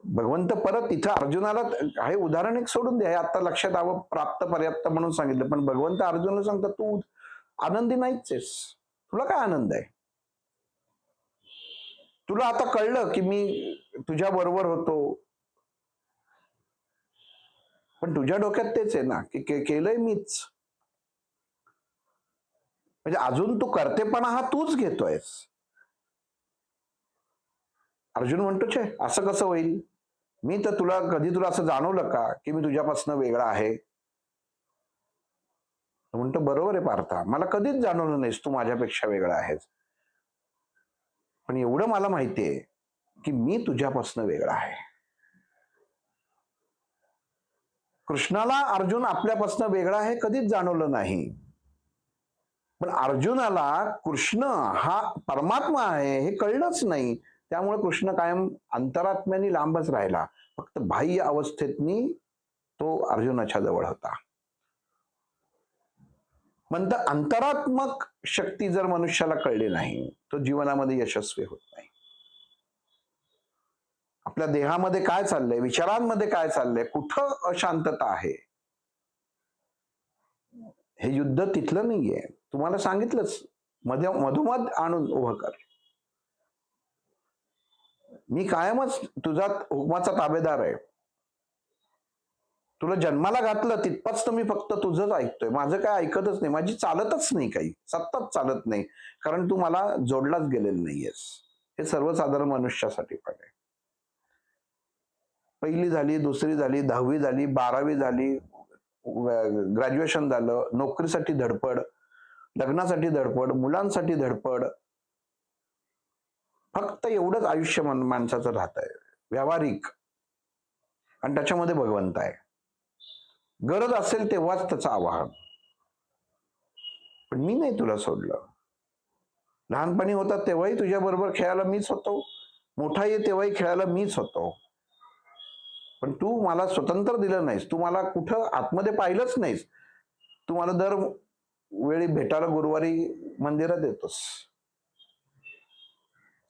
भगवंत परत इथं अर्जुनाला हे उदाहरण एक सोडून द्या. आता लक्षात आलं प्राप्त पर्याप्त म्हणून सांगितलं. पण भगवंत अर्जुनाला सांगतात तू आनंदी नाहीच आहेस. तुला काय आनंद आहे? तुला आता कळलं की मी तुझ्या बरोबर होतो. पण तुझ्या डोक्यात तेच आहे ना की केलंय मीच. म्हणजे अजून तू करतेपणा हा तूच घेतोयस. अर्जुन म्हणतो छे असं कसं होईल? मी तर तुला असं जाणवलं का की मी तुझ्यापासून वेगळा आहे? म्हणतो बरोबर आहे पार्था, मला कधीच जाणवलं नाहीस तू माझ्यापेक्षा वेगळा आहेस. पण एवढं मला माहितीये की मी तुझ्यापासून वेगळा आहे. कृष्णाला अर्जुन आपल्यापासून वेगळा आहे कधीच जाणवलं नाही. पण अर्जुनाला कृष्ण हा परमात्मा आहे हे कळलंच नाही. त्यामुळे कृष्ण कायम अंतरात्म्याने लांबच राहिला. फक्त बाह्य अवस्थेतनी तो अर्जुनाच्या जवळ होता. म्हणतात अंतरात्मक शक्ती जर मनुष्याला कळली नाही तो जीवनामध्ये यशस्वी होत नाही. आपल्या देहामध्ये काय चाललंय, विचारांमध्ये काय चाललंय, कुठं अशांतता आहे, हे युद्ध तिथलं नाहीये. तुम्हाला सांगितलंच, मधोमध आणून उभं कर. मी कायमच तुझा हुकमाचा ताबेदार आहे. तुला जन्माला घातलं तिथपास मी फक्त तुझंच ऐकतोय. माझं काय ऐकतच नाही. माझी चालतच नाही काही. सतत चालत नाही. कारण तू मला जोडलाच गेलेलं नाहीयेस. हे सर्वसाधारण मनुष्यासाठी पण आहे. पहिली झाली, दुसरी झाली, 10वी झाली, 12वी झाली, ग्रॅज्युएशन झालं, नोकरीसाठी धडपड, लग्नासाठी धडपड, मुलांसाठी धडपड. फक्त एवढंच आयुष्य माणसाचं राहत आहे. व्यावहारिक. आणि त्याच्यामध्ये भगवंत आहे. गरज असेल तेव्हाच त्याचं आवाहन. पण मी नाही तुला सोडलं. लहानपणी होता तेव्हाही तुझ्या बरोबर खेळायला मीच होतो. मोठा ये तेव्हाही खेळायला मीच होतो. पण तू मला स्वतंत्र दिलं नाहीस. तू मला कुठं आतमध्ये पाहिलंच नाहीस. तू मला दर वेळी भेटायला गुरुवारी मंदिरात येतोस.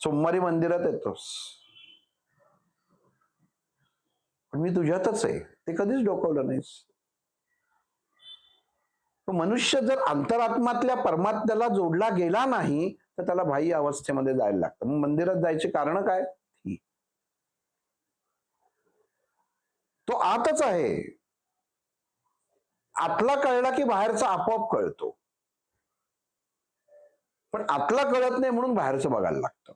सोमवारी मंदिरात येतोस. पण मी तुझ्यातच आहे. ते कधीच डोकावलं नाहीस. मनुष्य जर अंतरात्म्यातल्या परमात्म्याला जोडला गेला नाही तर त्याला बाह्य अवस्थेमध्ये जायला लागतं. मग मंदिरात जायची कारण काय? तो आतच आहे. आतला कळला की बाहेरचा आपोआप कळतो. पण आतला कळत नाही म्हणून बाहेरचं बघायला लागतं.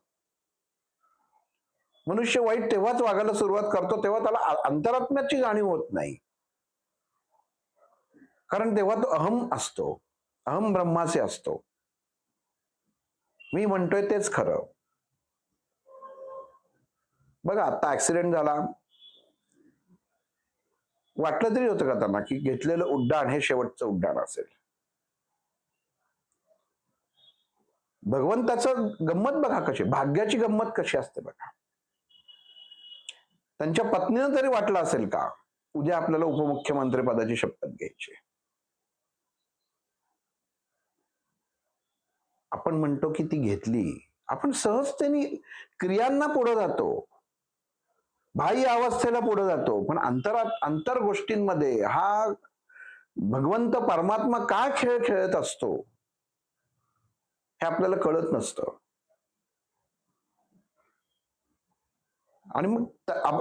मनुष्य वाईट तेव्हाच वागायला सुरुवात करतो तेव्हा त्याला अंतरात्म्याची जाणीव होत नाही. कारण तेव्हा तो अहम असतो. अहम ब्रह्माचे असतो. मी म्हणतोय तेच खरं. बघा आता ऍक्सिडेंट झाला. वाटलं तरी होतं का त्यांना की घेतलेलं उड्डाण हे शेवटचं उड्डाण असेल. भगवंताचं गंमत बघा कशी, भाग्याची गंमत कशी असते बघा. त्यांच्या पत्नीनं तरी वाटलं असेल का उद्या आपल्याला उपमुख्यमंत्री पदाची शपथ घ्यायची? आपण म्हणतो की ती घेतली. आपण सहजतेने क्रियांना पुढे जातो, बाह्य अवस्थेला पुढे जातो, पण अंतर गोष्टींमध्ये हा भगवंत परमात्मा काय खेळ खेळत असतो हे आपल्याला कळत नसतं. आणि मग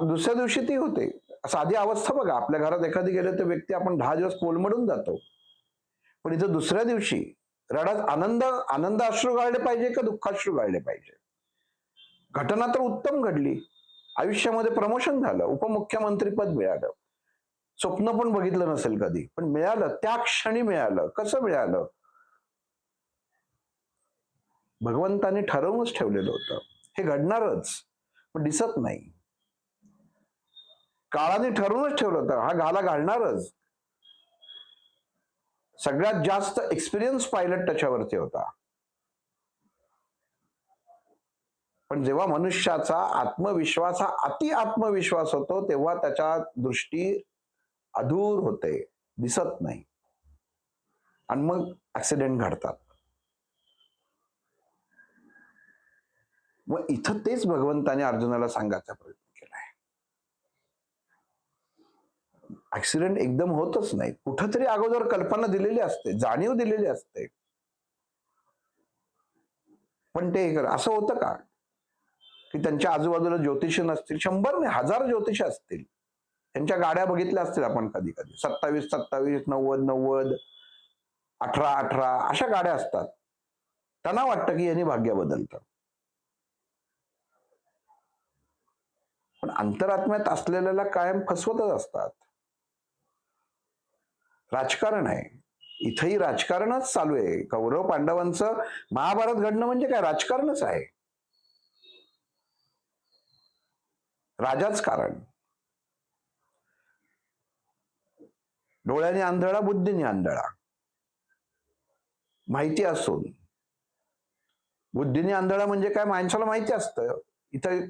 दुसऱ्या दिवशी ती होते. साधी अवस्था बघा, आपल्या घरात एखादी गेले तर व्यक्ती आपण 10 दिवस कोलमडून जातो. पण इथं दुसऱ्या दिवशी रडत आनंद अश्रू गाळले पाहिजे का दुःखाश्रू गाळले पाहिजे? घटना तर उत्तम घडली. आयुष्यामध्ये प्रमोशन झालं, उपमुख्यमंत्री पद मिळालं. स्वप्न पण बघितलं नसेल कधी, पण मिळालं, त्या क्षणी मिळालं. कसं मिळालं? भगवंताने ठरवूनच ठेवलेलं होतं, हे घडणारच, पण दिसत नाही. काळाने ठरवूनच ठेवलं होतं, हा घाला घालणारच. सगळ्यात जास्त एक्सपिरियन्स पायलट त्याच्यावरती होता. पण जेव्हा मनुष्याचा आत्मविश्वास हा अति आत्मविश्वास होतो, तेव्हा त्याच्या दृष्टी अधूर होते, दिसत नाही, आणि मग ऍक्सिडेंट घडतात. मग इथं तेच भगवंताने अर्जुनाला सांगायचा प्रयत्न केलाय. ऍक्सिडेंट एकदम होतच नाही, कुठंतरी अगोदर कल्पना दिलेली असते, जाणीव दिलेली असते. पण ते असं होतं का की त्यांच्या आजूबाजूला ज्योतिषी नसतील? 100 नाही, 1000 ज्योतिषी असतील. त्यांच्या गाड्या बघितल्या असतील आपण कधी कधी, 27 27 90 90 18 18 अशा गाड्या असतात. त्यांना वाटतं की यांनी भाग्य बदलतं. पण अंतरात्म्यात असलेल्याला कायम फसवतच असतात. राजकारण आहे, इथंही राजकारणच चालू आहे. कौरव पांडवांचं महाभारत घडणं म्हणजे काय? राजकारणच आहे, राजाच कारण. डोळ्याने आंधळा, बुद्धीने आंधळा. माहिती असून बुद्धीने आंधळा म्हणजे काय? माणसाला माहिती असतं इथं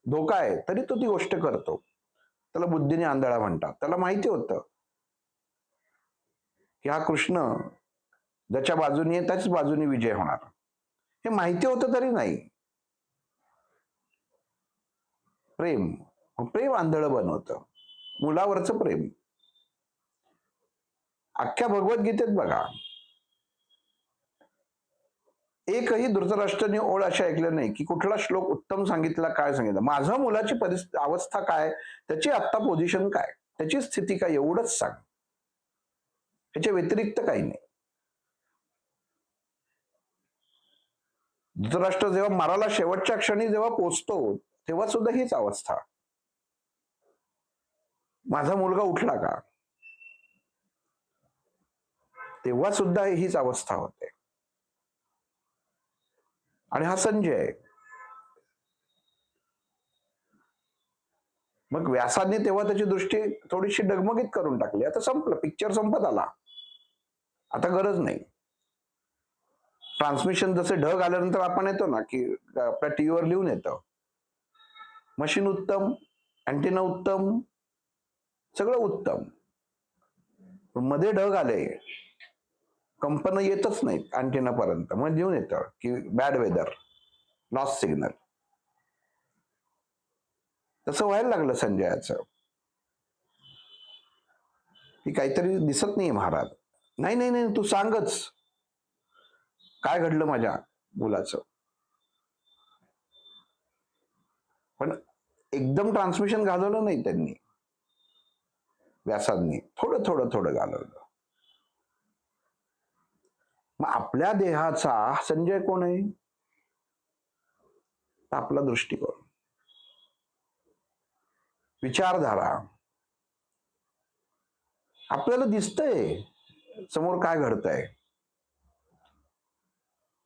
धोका आहे, तरी तो ती गोष्ट करतो. त्याला बुद्धीने आंधळा म्हणतात. त्याला माहिती होतं की हा कृष्ण ज्याच्या बाजूने आहे त्याच बाजूने विजय होणार, हे माहिती होतं तरी नाही. प्रेम, प्रेम आंधळ बनवतं. मुलावरचं प्रेम. अख्ख्या भगवद्गीतेत बघा, एकही धृतराष्ट्राने ओळ अशा ऐकल्या नाही की कुठला श्लोक उत्तम सांगितला, काय सांगितलं, माझ्या मुलाची अवस्था काय, त्याची आत्ता पोझिशन काय, त्याची स्थिती काय, एवढंच सांग. त्याच्या व्यतिरिक्त काही नाही. धृतराष्ट्र जेव्हा मारायला शेवटच्या क्षणी जेव्हा पोचतो, तेव्हा सुद्धा हीच अवस्था. माझा मुलगा उठला का, तेव्हा सुद्धा हीच अवस्था होते. आणि हा संजय, मग व्यासाने तेव्हा त्याची दृष्टी थोडीशी डगमगीत करून टाकली. आता संपलं, पिक्चर संपत आला, आता गरज नाही. ट्रान्समिशन जसे ढग आल्यानंतर आपण येतो ना की आपल्या टीव्हीवर लिहून येतं, मशीन उत्तम, अँटेना उत्तम, सगळं उत्तम, मध्ये ढग आले, कंपन येतच नाही अँटेना पर्यंत, मग लिहून येतं की बॅड वेदर, लॉस सिग्नल. तसं व्हायला लागलं संजयाचं की काहीतरी दिसत नाहीये महाराज. नाही नाही नाही, तू सांगच काय घडलं माझ्या मुलाचं. पण एकदम ट्रान्समिशन घालवलं नाही त्यांनी, व्यासांनी थोडं थोडं थोडं घालवलं. मग आपल्या देहाचा संजय कोण आहे? आपला दृष्टिकोन, विचारधारा. आपल्याला दिसतंय समोर काय घडतंय,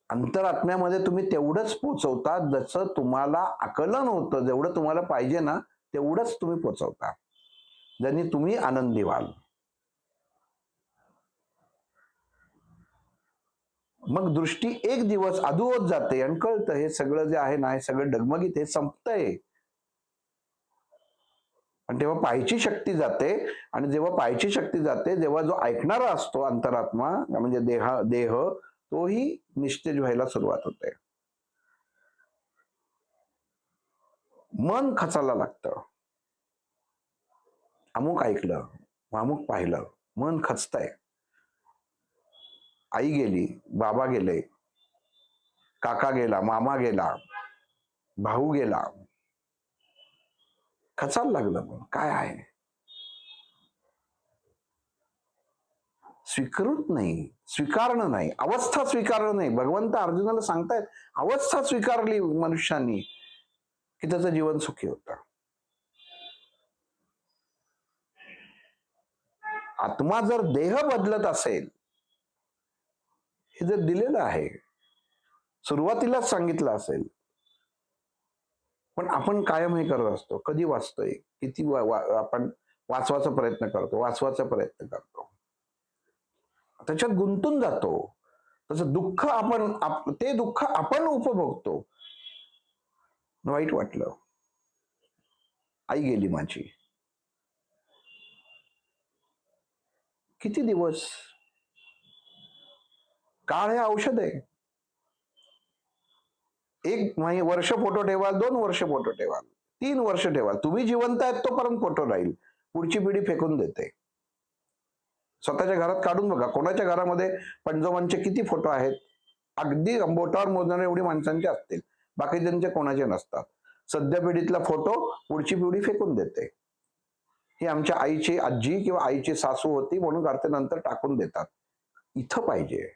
अंतरात्म्यामध्ये तुम्ही तेवढंच पोचवता जसं तुम्हाला आकलन होतं, जेवढं तुम्हाला पाहिजे ना तेवढंच तुम्ही पोचवता, ज्यांनी तुम्ही आनंदी व्हाल. मग दृष्टी एक दिवस अधूवत जाते आणि कळतं हे सगळं जे आहे ना, हे सगळं डगमगीत, हे संपतंय. आणि तेव्हा पाहायची शक्ती जाते. आणि जेव्हा पाहायची शक्ती जाते, जेव्हा जो ऐकणारा असतो अंतरात्मा म्हणजे देह तोही निस्तेज व्हायला सुरुवात होते. मन खचायला लागतं. अमुक ऐकलं, अमुक पाहिलं, मन खचतंय. आई गेली, बाबा गेले, काका गेला, मामा गेला, भाऊ गेला. खचायला लागलं. मन काय आहे? स्वीकृत नाही, स्वीकारणं नाही, अवस्था स्वीकारणं नाही. भगवंत अर्जुनाला सांगतायत, अवस्था स्वीकारली मनुष्यानी की त्याचं जीवन सुखी होतं. आत्मा जर देह बदलत असेल, हे जर दिलेलं आहे, सुरुवातीलाच सांगितलं असेल, पण आपण कायम हे करत असतो. कधी वाचतोय, किती आपण वाचवायचा प्रयत्न करतो, वाचवायचा प्रयत्न करतो, त्याच्यात गुंतून जातो. तसं दुःख ते दुःख आपण उपभोगतो. वाईट वाटलं, आई गेली माझी. किती दिवस? काळ हे औषध आहे. 1 वर्ष फोटो ठेवाल, 2 वर्ष फोटो ठेवाल, 3 वर्ष ठेवाल. तुम्ही जिवंत आहेत तोपर्यंत फोटो राहील. पुढची पिढी फेकून देते. स्वतःच्या घरात काढून बघा, कोणाच्या घरामध्ये पंजोबांचे किती फोटो आहेत? अगदी बोटावर मोजणारे एवढी माणसांचे असतील, बाकीच्यांचे कोणाचे नसतात. सध्या पिढीतला फोटो पुढची पिढी फेकून देते. ही आमच्या आईची आजी किंवा आईची सासू होती म्हणून करते, नंतर टाकून देतात. इथं पाहिजे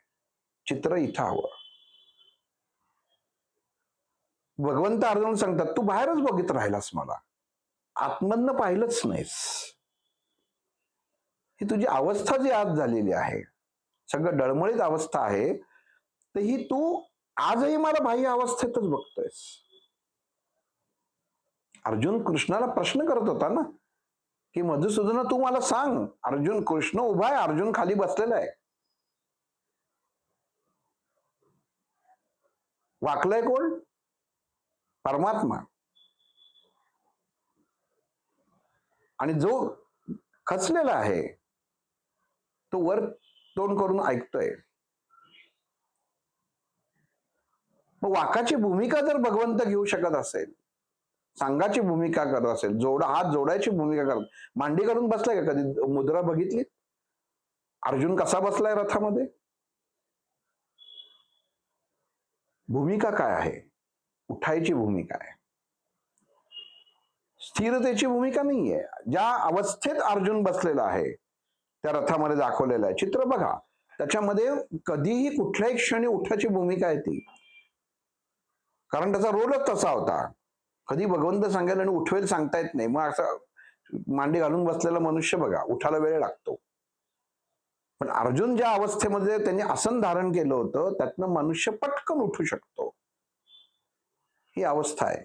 चित्र, इथं हवं. भगवंत अर्जुन सांगतात, तू बाहेरच बघित राहिलास, मला आतमधनं पाहिलंच नाहीस. ही तुझी अवस्था जी आज झालेली आहे, सगळं डळमळीत अवस्था आहे, तर ही तू आजही मला बाह्य अवस्थेतच बघतोयस. अर्जुन कृष्णाला प्रश्न करत होता ना, की मधुसूदना तू मला सांग. अर्जुन, कृष्ण उभा आहे, अर्जुन खाली बसलेला आहे. वाकलंय कोण? परमात्मा. आणि जो खचलेला आहे तो वर तोंड करून ऐकतोय. मग वाकाची भूमिका जर भगवंत घेऊ शकत असेल, सांगाची भूमिका करत असेल, हात जोडायची भूमिका करत, मांडी करून बसलाय का कधी? मुद्रा बघितली? अर्जुन कसा बसलाय रथामध्ये? भूमिका काय आहे? उठायची भूमिका आहे, स्थिरतेची भूमिका नाहीये. ज्या अवस्थेत अर्जुन बसलेला आहे त्या रथामध्ये दाखवलेलं आहे चित्र बघा, त्याच्यामध्ये कधीही कुठल्याही क्षणी उठायची भूमिका आहे ती, कारण त्याचा रोलच तसा होता. कधी भगवंत सांगेल आणि उठवेल सांगता येत नाही. मग असं मांडी घालून बसलेला मनुष्य बघा, उठायला वेळ लागतो. पण अर्जुन ज्या अवस्थेमध्ये त्यांनी आसन धारण केलं होतं, त्यातनं मनुष्य पटकन उठू शकतो. ही अवस्था आहे.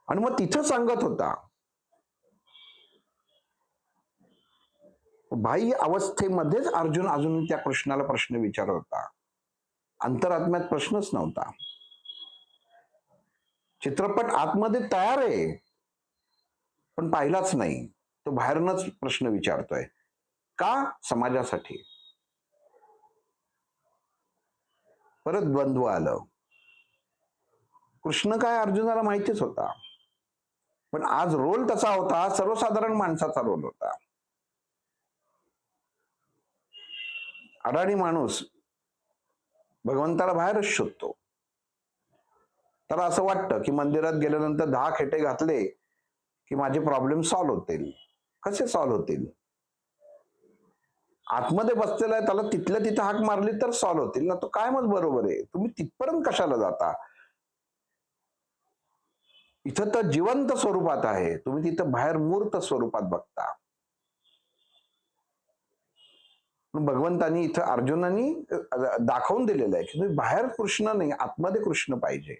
आणि मग तिथं सांगत होता, बाह्य अवस्थेमध्येच अर्जुन अजून त्या कृष्णाला प्रश्न विचारत होता. अंतरात्म्यात प्रश्नच नव्हता. चित्रपट आतमध्ये तयार आहे, पण पाहिलाच नाही. तो बाहेरनच प्रश्न विचारतोय. का? समाजासाठी. परत द्वंद्व आलं. कृष्ण काय अर्जुनाला माहितीच होता, पण आज रोल तसा होता, सर्वसाधारण माणसाचा रोल होता. अडाणी माणूस भगवंताला बाहेरच शोधतो. त्याला असं वाटतं की मंदिरात गेल्यानंतर 10 खेटे घातले की माझे प्रॉब्लेम सॉल्व्ह होतील. कसे सॉल्व्ह होतील? आतमध्ये बसलेला आहे, त्याला तिथल्या तिथं हाक मारली तर सॉल्व्ह होतील ना. तो काय मग बरोबर आहे, तुम्ही तिथपर्यंत कशाला जाता? इथं तर जिवंत स्वरूपात आहे, तुम्ही तिथं बाहेर मूर्त स्वरूपात बघता. भगवंतानी इथं अर्जुनानी दाखवून दिलेलं आहे की तुम्ही बाहेर कृष्ण नाही, आतमध्ये कृष्ण पाहिजे.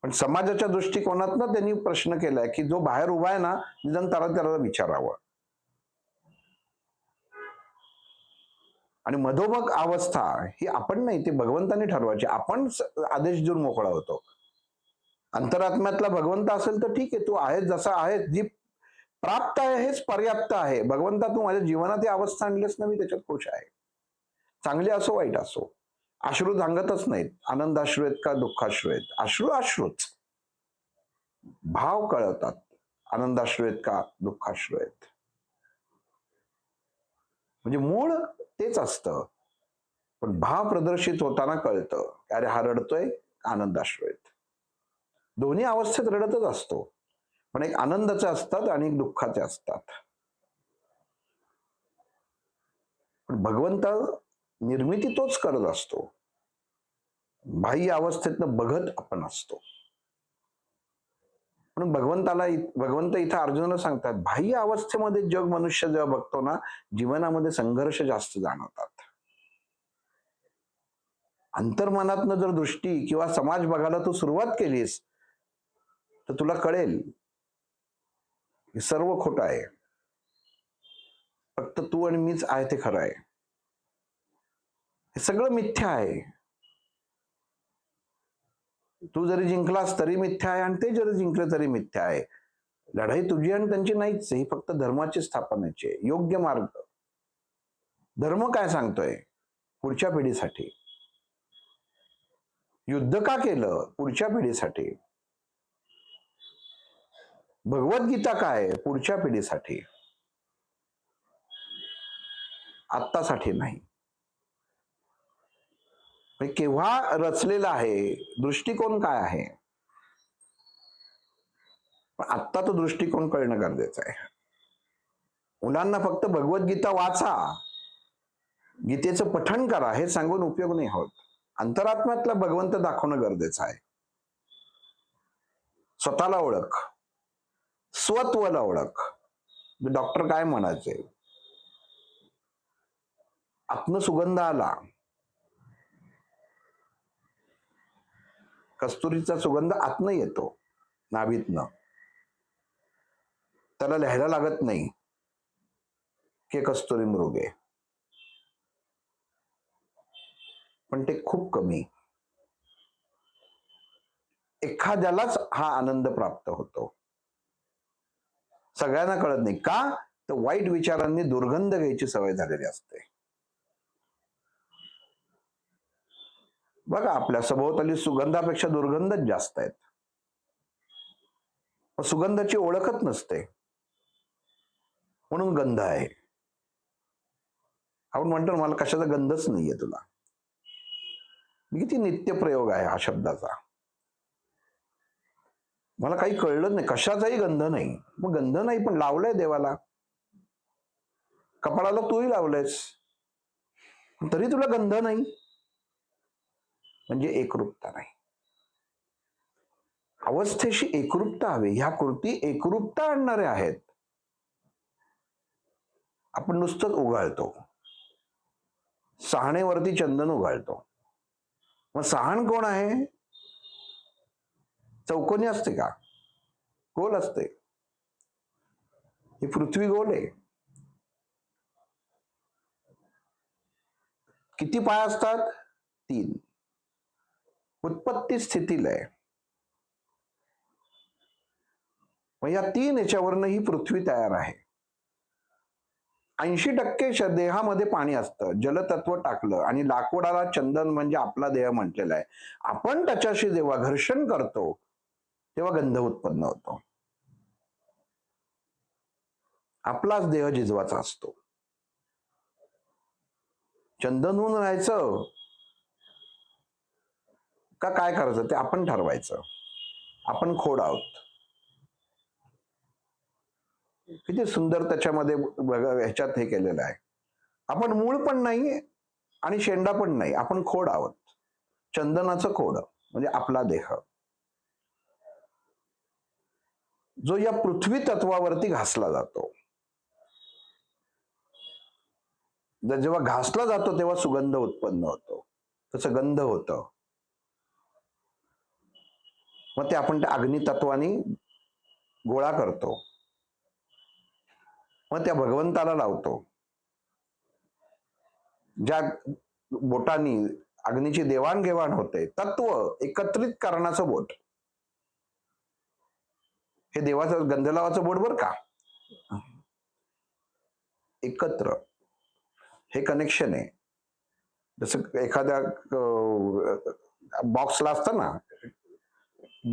पण समाजाच्या दृष्टिकोनातनं त्यांनी प्रश्न केलाय की जो बाहेर उभा आहे ना, निदान त्याला विचारावं. आणि मधोमग अवस्था ही आपण नाही, ती भगवंतानी ठरवायची. आपण आदेश देऊन मोकळा होतो. अंतरात्म्यातला भगवंत असेल तर ठीक आहे, तू आहेस जसा आहेस, जी प्राप्त आहे हेच पर्याप्त आहे. भगवंता तू माझ्या जीवनात ही अवस्था आणलीस ना, मी त्याच्यात खुश आहे. चांगली असो वाईट असो. अश्रू सांगतच नाहीत, आनंदाश्रू आहेत का दुःखाश्रू आहेत. अश्रू अश्रूच. भाव कळवतात. आनंदाश्रू आहेत का दुःखाश्रू आहेत. म्हणजे मूळ तेच असतं. पण भाव प्रदर्शित होताना कळतं, अरे हा रडतोय, आनंदाश्रू आहेत. दोन्ही अवस्थेत रडतच असतो. पण एक आनंदाचे असतात आणि एक दुःखाचे असतात. पण भगवंत निर्मिती तोच करत असतो. बाह्य अवस्थेतनं बघत आपण असतो. म्हणून भगवंत इथं अर्जुनाला सांगतात, बाह्य अवस्थेमध्ये जग मनुष्य जेव्हा बघतो ना, जीवनामध्ये संघर्ष जास्त जाणवतात. अंतर्मनातनं जर दृष्टी किंवा समाज बघायला तू सुरुवात केलीस, तर तुला कळेल हे सर्व खोटं आहे. फक्त तू आणि मीच आहे ते खरं आहे. हे सगळं मिथ्या आहे. तू जरी जिंकलास तरी मिथ्या आहे आणि ते जरी जिंकले तरी मिथ्या आहे. लढाई तुझी आणि त्यांची नाहीच, ही फक्त धर्माची स्थापनेची आहे. योग्य मार्ग. धर्म काय सांगतोय? पुढच्या पिढीसाठी. युद्ध का केलं? पुढच्या पिढीसाठी. भगवद्गीता काय? पुढच्या पिढीसाठी. आत्तासाठी नाही. केव्हा रचलेलं आहे? दृष्टिकोन काय आहे? पण आत्ता तो दृष्टिकोन कळणं गरजेचं आहे. मुलांना फक्त भगवद्गीता वाचा, गीतेचं पठण करा हे सांगून उपयोग नाही होत. अंतरात्म्यातला भगवंत दाखवणं गरजेचं आहे. स्वतःला ओळख, स्वत्वला ओळख. डॉक्टर काय म्हणायचे? आतनं सुगंध आला, कस्तुरीचा सुगंध आतनं येतो, नाभीतनं. त्याला लिहायला लागत नाही की कस्तुरी मृगे. पण ते खूप कमी. एखाद्यालाच हा आनंद प्राप्त होतो. सगळ्यांना कळत नाही. का? तर वाईट विचारांनी दुर्गंध घ्यायची सवय झालेली असते. बघा आपल्या सभोवताली सुगंधापेक्षा दुर्गंधच जास्त आहेत. सुगंधाची ओळखच नसते, म्हणून गंध आहे. आपण म्हणतो मला कशाचा गंधच नाहीये तुला. किती नित्य प्रयोग आहे हा शब्दाचा. मला काही कळलं नाही, कशाचाही गंध नाही. मग गंध नाही पण लावलंय देवाला, कपाळाला तूही लावलंयस, तरी तुला गंध नाही, म्हणजे एकरूपता नाही. अवस्थेशी एकरूपता हवी. ह्या कृती एकरूपता आणणारे आहेत. आपण नुसतंच उगाळतो, सहाणेवरती चंदन उगाळतो. मग सहाण कोण आहे? चौकोनी असते का? गोल असते. ही पृथ्वी गोल आहे. किती पाय असतात? 3. उत्पत्ती स्थिती लय. मग या 3 याच्यावरनं ही पृथ्वी तयार आहे. 80% देहामध्ये पाणी असतं. जलतत्व टाकलं आणि लाकूडाला चंदन म्हणजे आपला देह म्हटलेला आहे. आपण त्याच्याशी जेव्हा घर्षण करतो तेव्हा गंध उत्पन्न होतो. आपलाच देह जिजवाचा असतो. चंदन होऊन राहायचं का काय करायचं ते आपण ठरवायचं. आपण खोड आहोत. किती सुंदर त्याच्यामध्ये ह्याच्यात हे केलेलं आहे. आपण मूळ पण नाही आणि शेंडा पण नाही, आपण खोड आहोत. चंदनाचं खोड म्हणजे आपला देह, जो या पृथ्वी तत्वावरती घासला जातो. जेव्हा घासला जातो तेव्हा सुगंध उत्पन्न होतो, तसं गंध होतं. मग ते आपण त्या अग्नी तत्वानी गोळा करतो, मग त्या भगवंताला लावतो. ज्या बोटांनी अग्नीची देवाणघेवाण होते, तत्व एकत्रित करण्याचं बोट, हे देवाचं गंध लावाचं बोट बर का. एकत्र हे कनेक्शन आहे. जसं एखाद्या बॉक्सला असतं ना,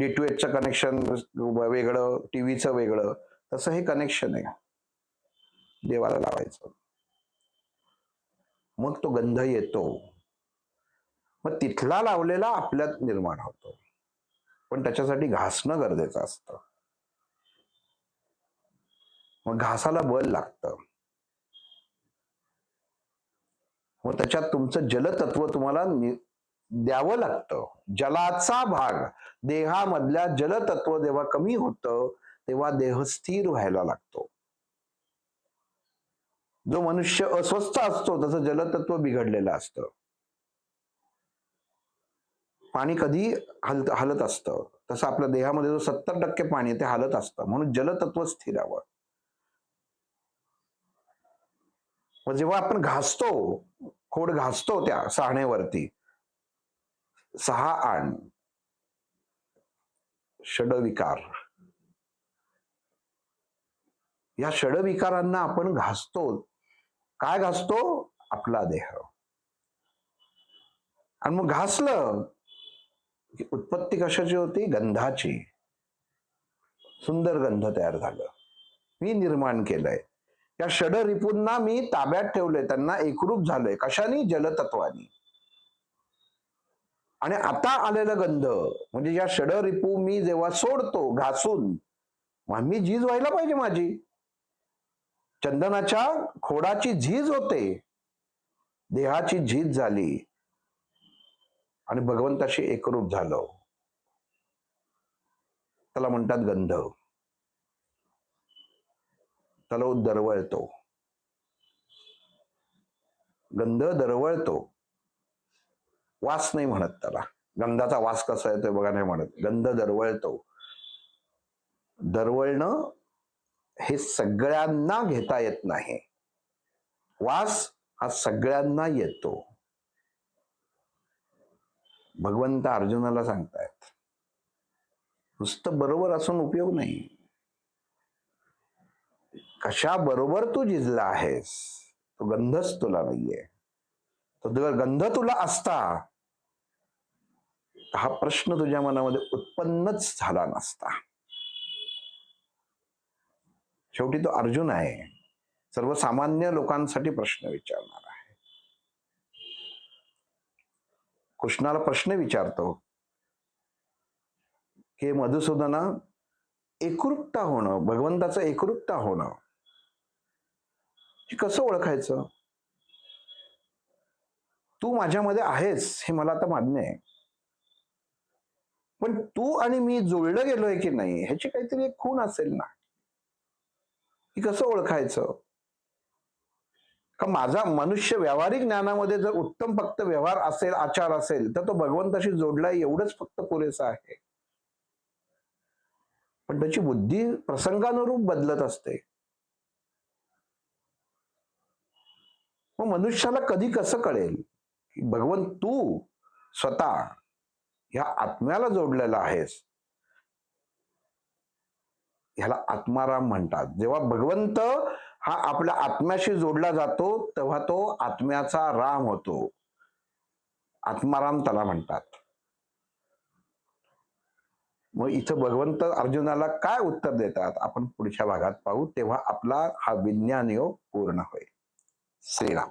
D2Hचं कनेक्शन वेगळं, टीव्हीचं वेगळं, तसं हे कनेक्शन आहे. देवाला लावायचं, मग तो गंध येतो. मग तिथला लावलेला आपल्यात निर्माण होतो, पण त्याच्यासाठी घासणं गरजेचं असतं. मग घासाला बल लागतं. मग त्याच्यात तुमचं जलतत्व तुम्हाला द्यावं लागतं. जलाचा भाग देहामधल्या जलतत्व जेव्हा कमी होतं तेव्हा देह स्थिर व्हायला लागतो. जो मनुष्य अस्वस्थ असतो त्याचं जलतत्व बिघडलेलं असतं. पाणी कधी हलत असतं, तसं आपल्या देहामध्ये जो 70% पाणी ते हलत असतं, म्हणून जलतत्व स्थिरावं. मग जेव्हा आपण घासतो, खोड घासतो त्या साहणेवरती, 6 आण षडविकार, या षडविकारांना आपण घासतो. काय घासतो? आपला देह. आणि मग घासलं की उत्पत्ती कशाची होती? गंधाची. सुंदर गंध तयार झालं. मी निर्माण केलंय. या षडरिपूंना मी ताब्यात ठेवलंय, त्यांना एकरूप झालंय. कशाने? जलतत्वानी. आणि आता आलेलं गंध म्हणजे या षडरिपू मी जेव्हा सोडतो घासून, मी झीज व्हायला पाहिजे माझी. चंदनाच्या खोडाची झीज होते, देहाची झीज झाली आणि भगवंताशी एकरूप झालो, त्याला म्हणतात गंध. त्याला दरवळतो, गंध दरवळतो. वास नाही म्हणत त्याला. गंधाचा वास कसा येतोय बघा नाही म्हणत, गंध दरवळतो. दरवळणं हे सगळ्यांना घेता येत नाही. वास हा सगळ्यांना येतो. भगवंत अर्जुनाला सांगतायत, नुसतं बरोबर असून उपयोग नाही. कशा बरोबर तू झिजला आहेस, तो गंधच तुला नाहीये. तो जर गंध तुला असता, हा प्रश्न तुझ्या मनामध्ये उत्पन्नच झाला नसता. शेवटी तो अर्जुन आहे, सर्वसामान्य लोकांसाठी प्रश्न विचारणार आहे. कृष्णाला प्रश्न विचारतो की मधुसूदना, एकरूपता होणं, भगवंताचं एकरूपता होणं, हे कसं ओळखायचं? तू माझ्यामध्ये आहेस हे मला आता मान्य आहे, पण तू आणि मी जुळलं गेलोय की नाही ह्याची काहीतरी एक खूण असेल ना. हे कसं ओळखायचं? का माझा मनुष्य व्यावहारिक ज्ञानामध्ये जर उत्तम फक्त व्यवहार असेल, आचार असेल, तर तो भगवंताशी जोडलाय एवढंच फक्त पुरेसं आहे. पण त्याची बुद्धी प्रसंगानुरूप बदलत असते. मग मनुष्याला कधी कसं कळेल की भगवंत तू स्वतः ह्या आत्म्याला जोडलेला आहेस? ह्याला आत्माराम म्हणतात. जेव्हा भगवंत हा आपल्या आत्म्याशी जोडला जातो तेव्हा तो आत्म्याचा राम होतो. आत्माराम त्याला म्हणतात. मग इथं भगवंत अर्जुनाला काय उत्तर देतात आपण पुढच्या भागात पाहू, तेव्हा आपला हा विज्ञान योग पूर्ण होईल. श्रीराम.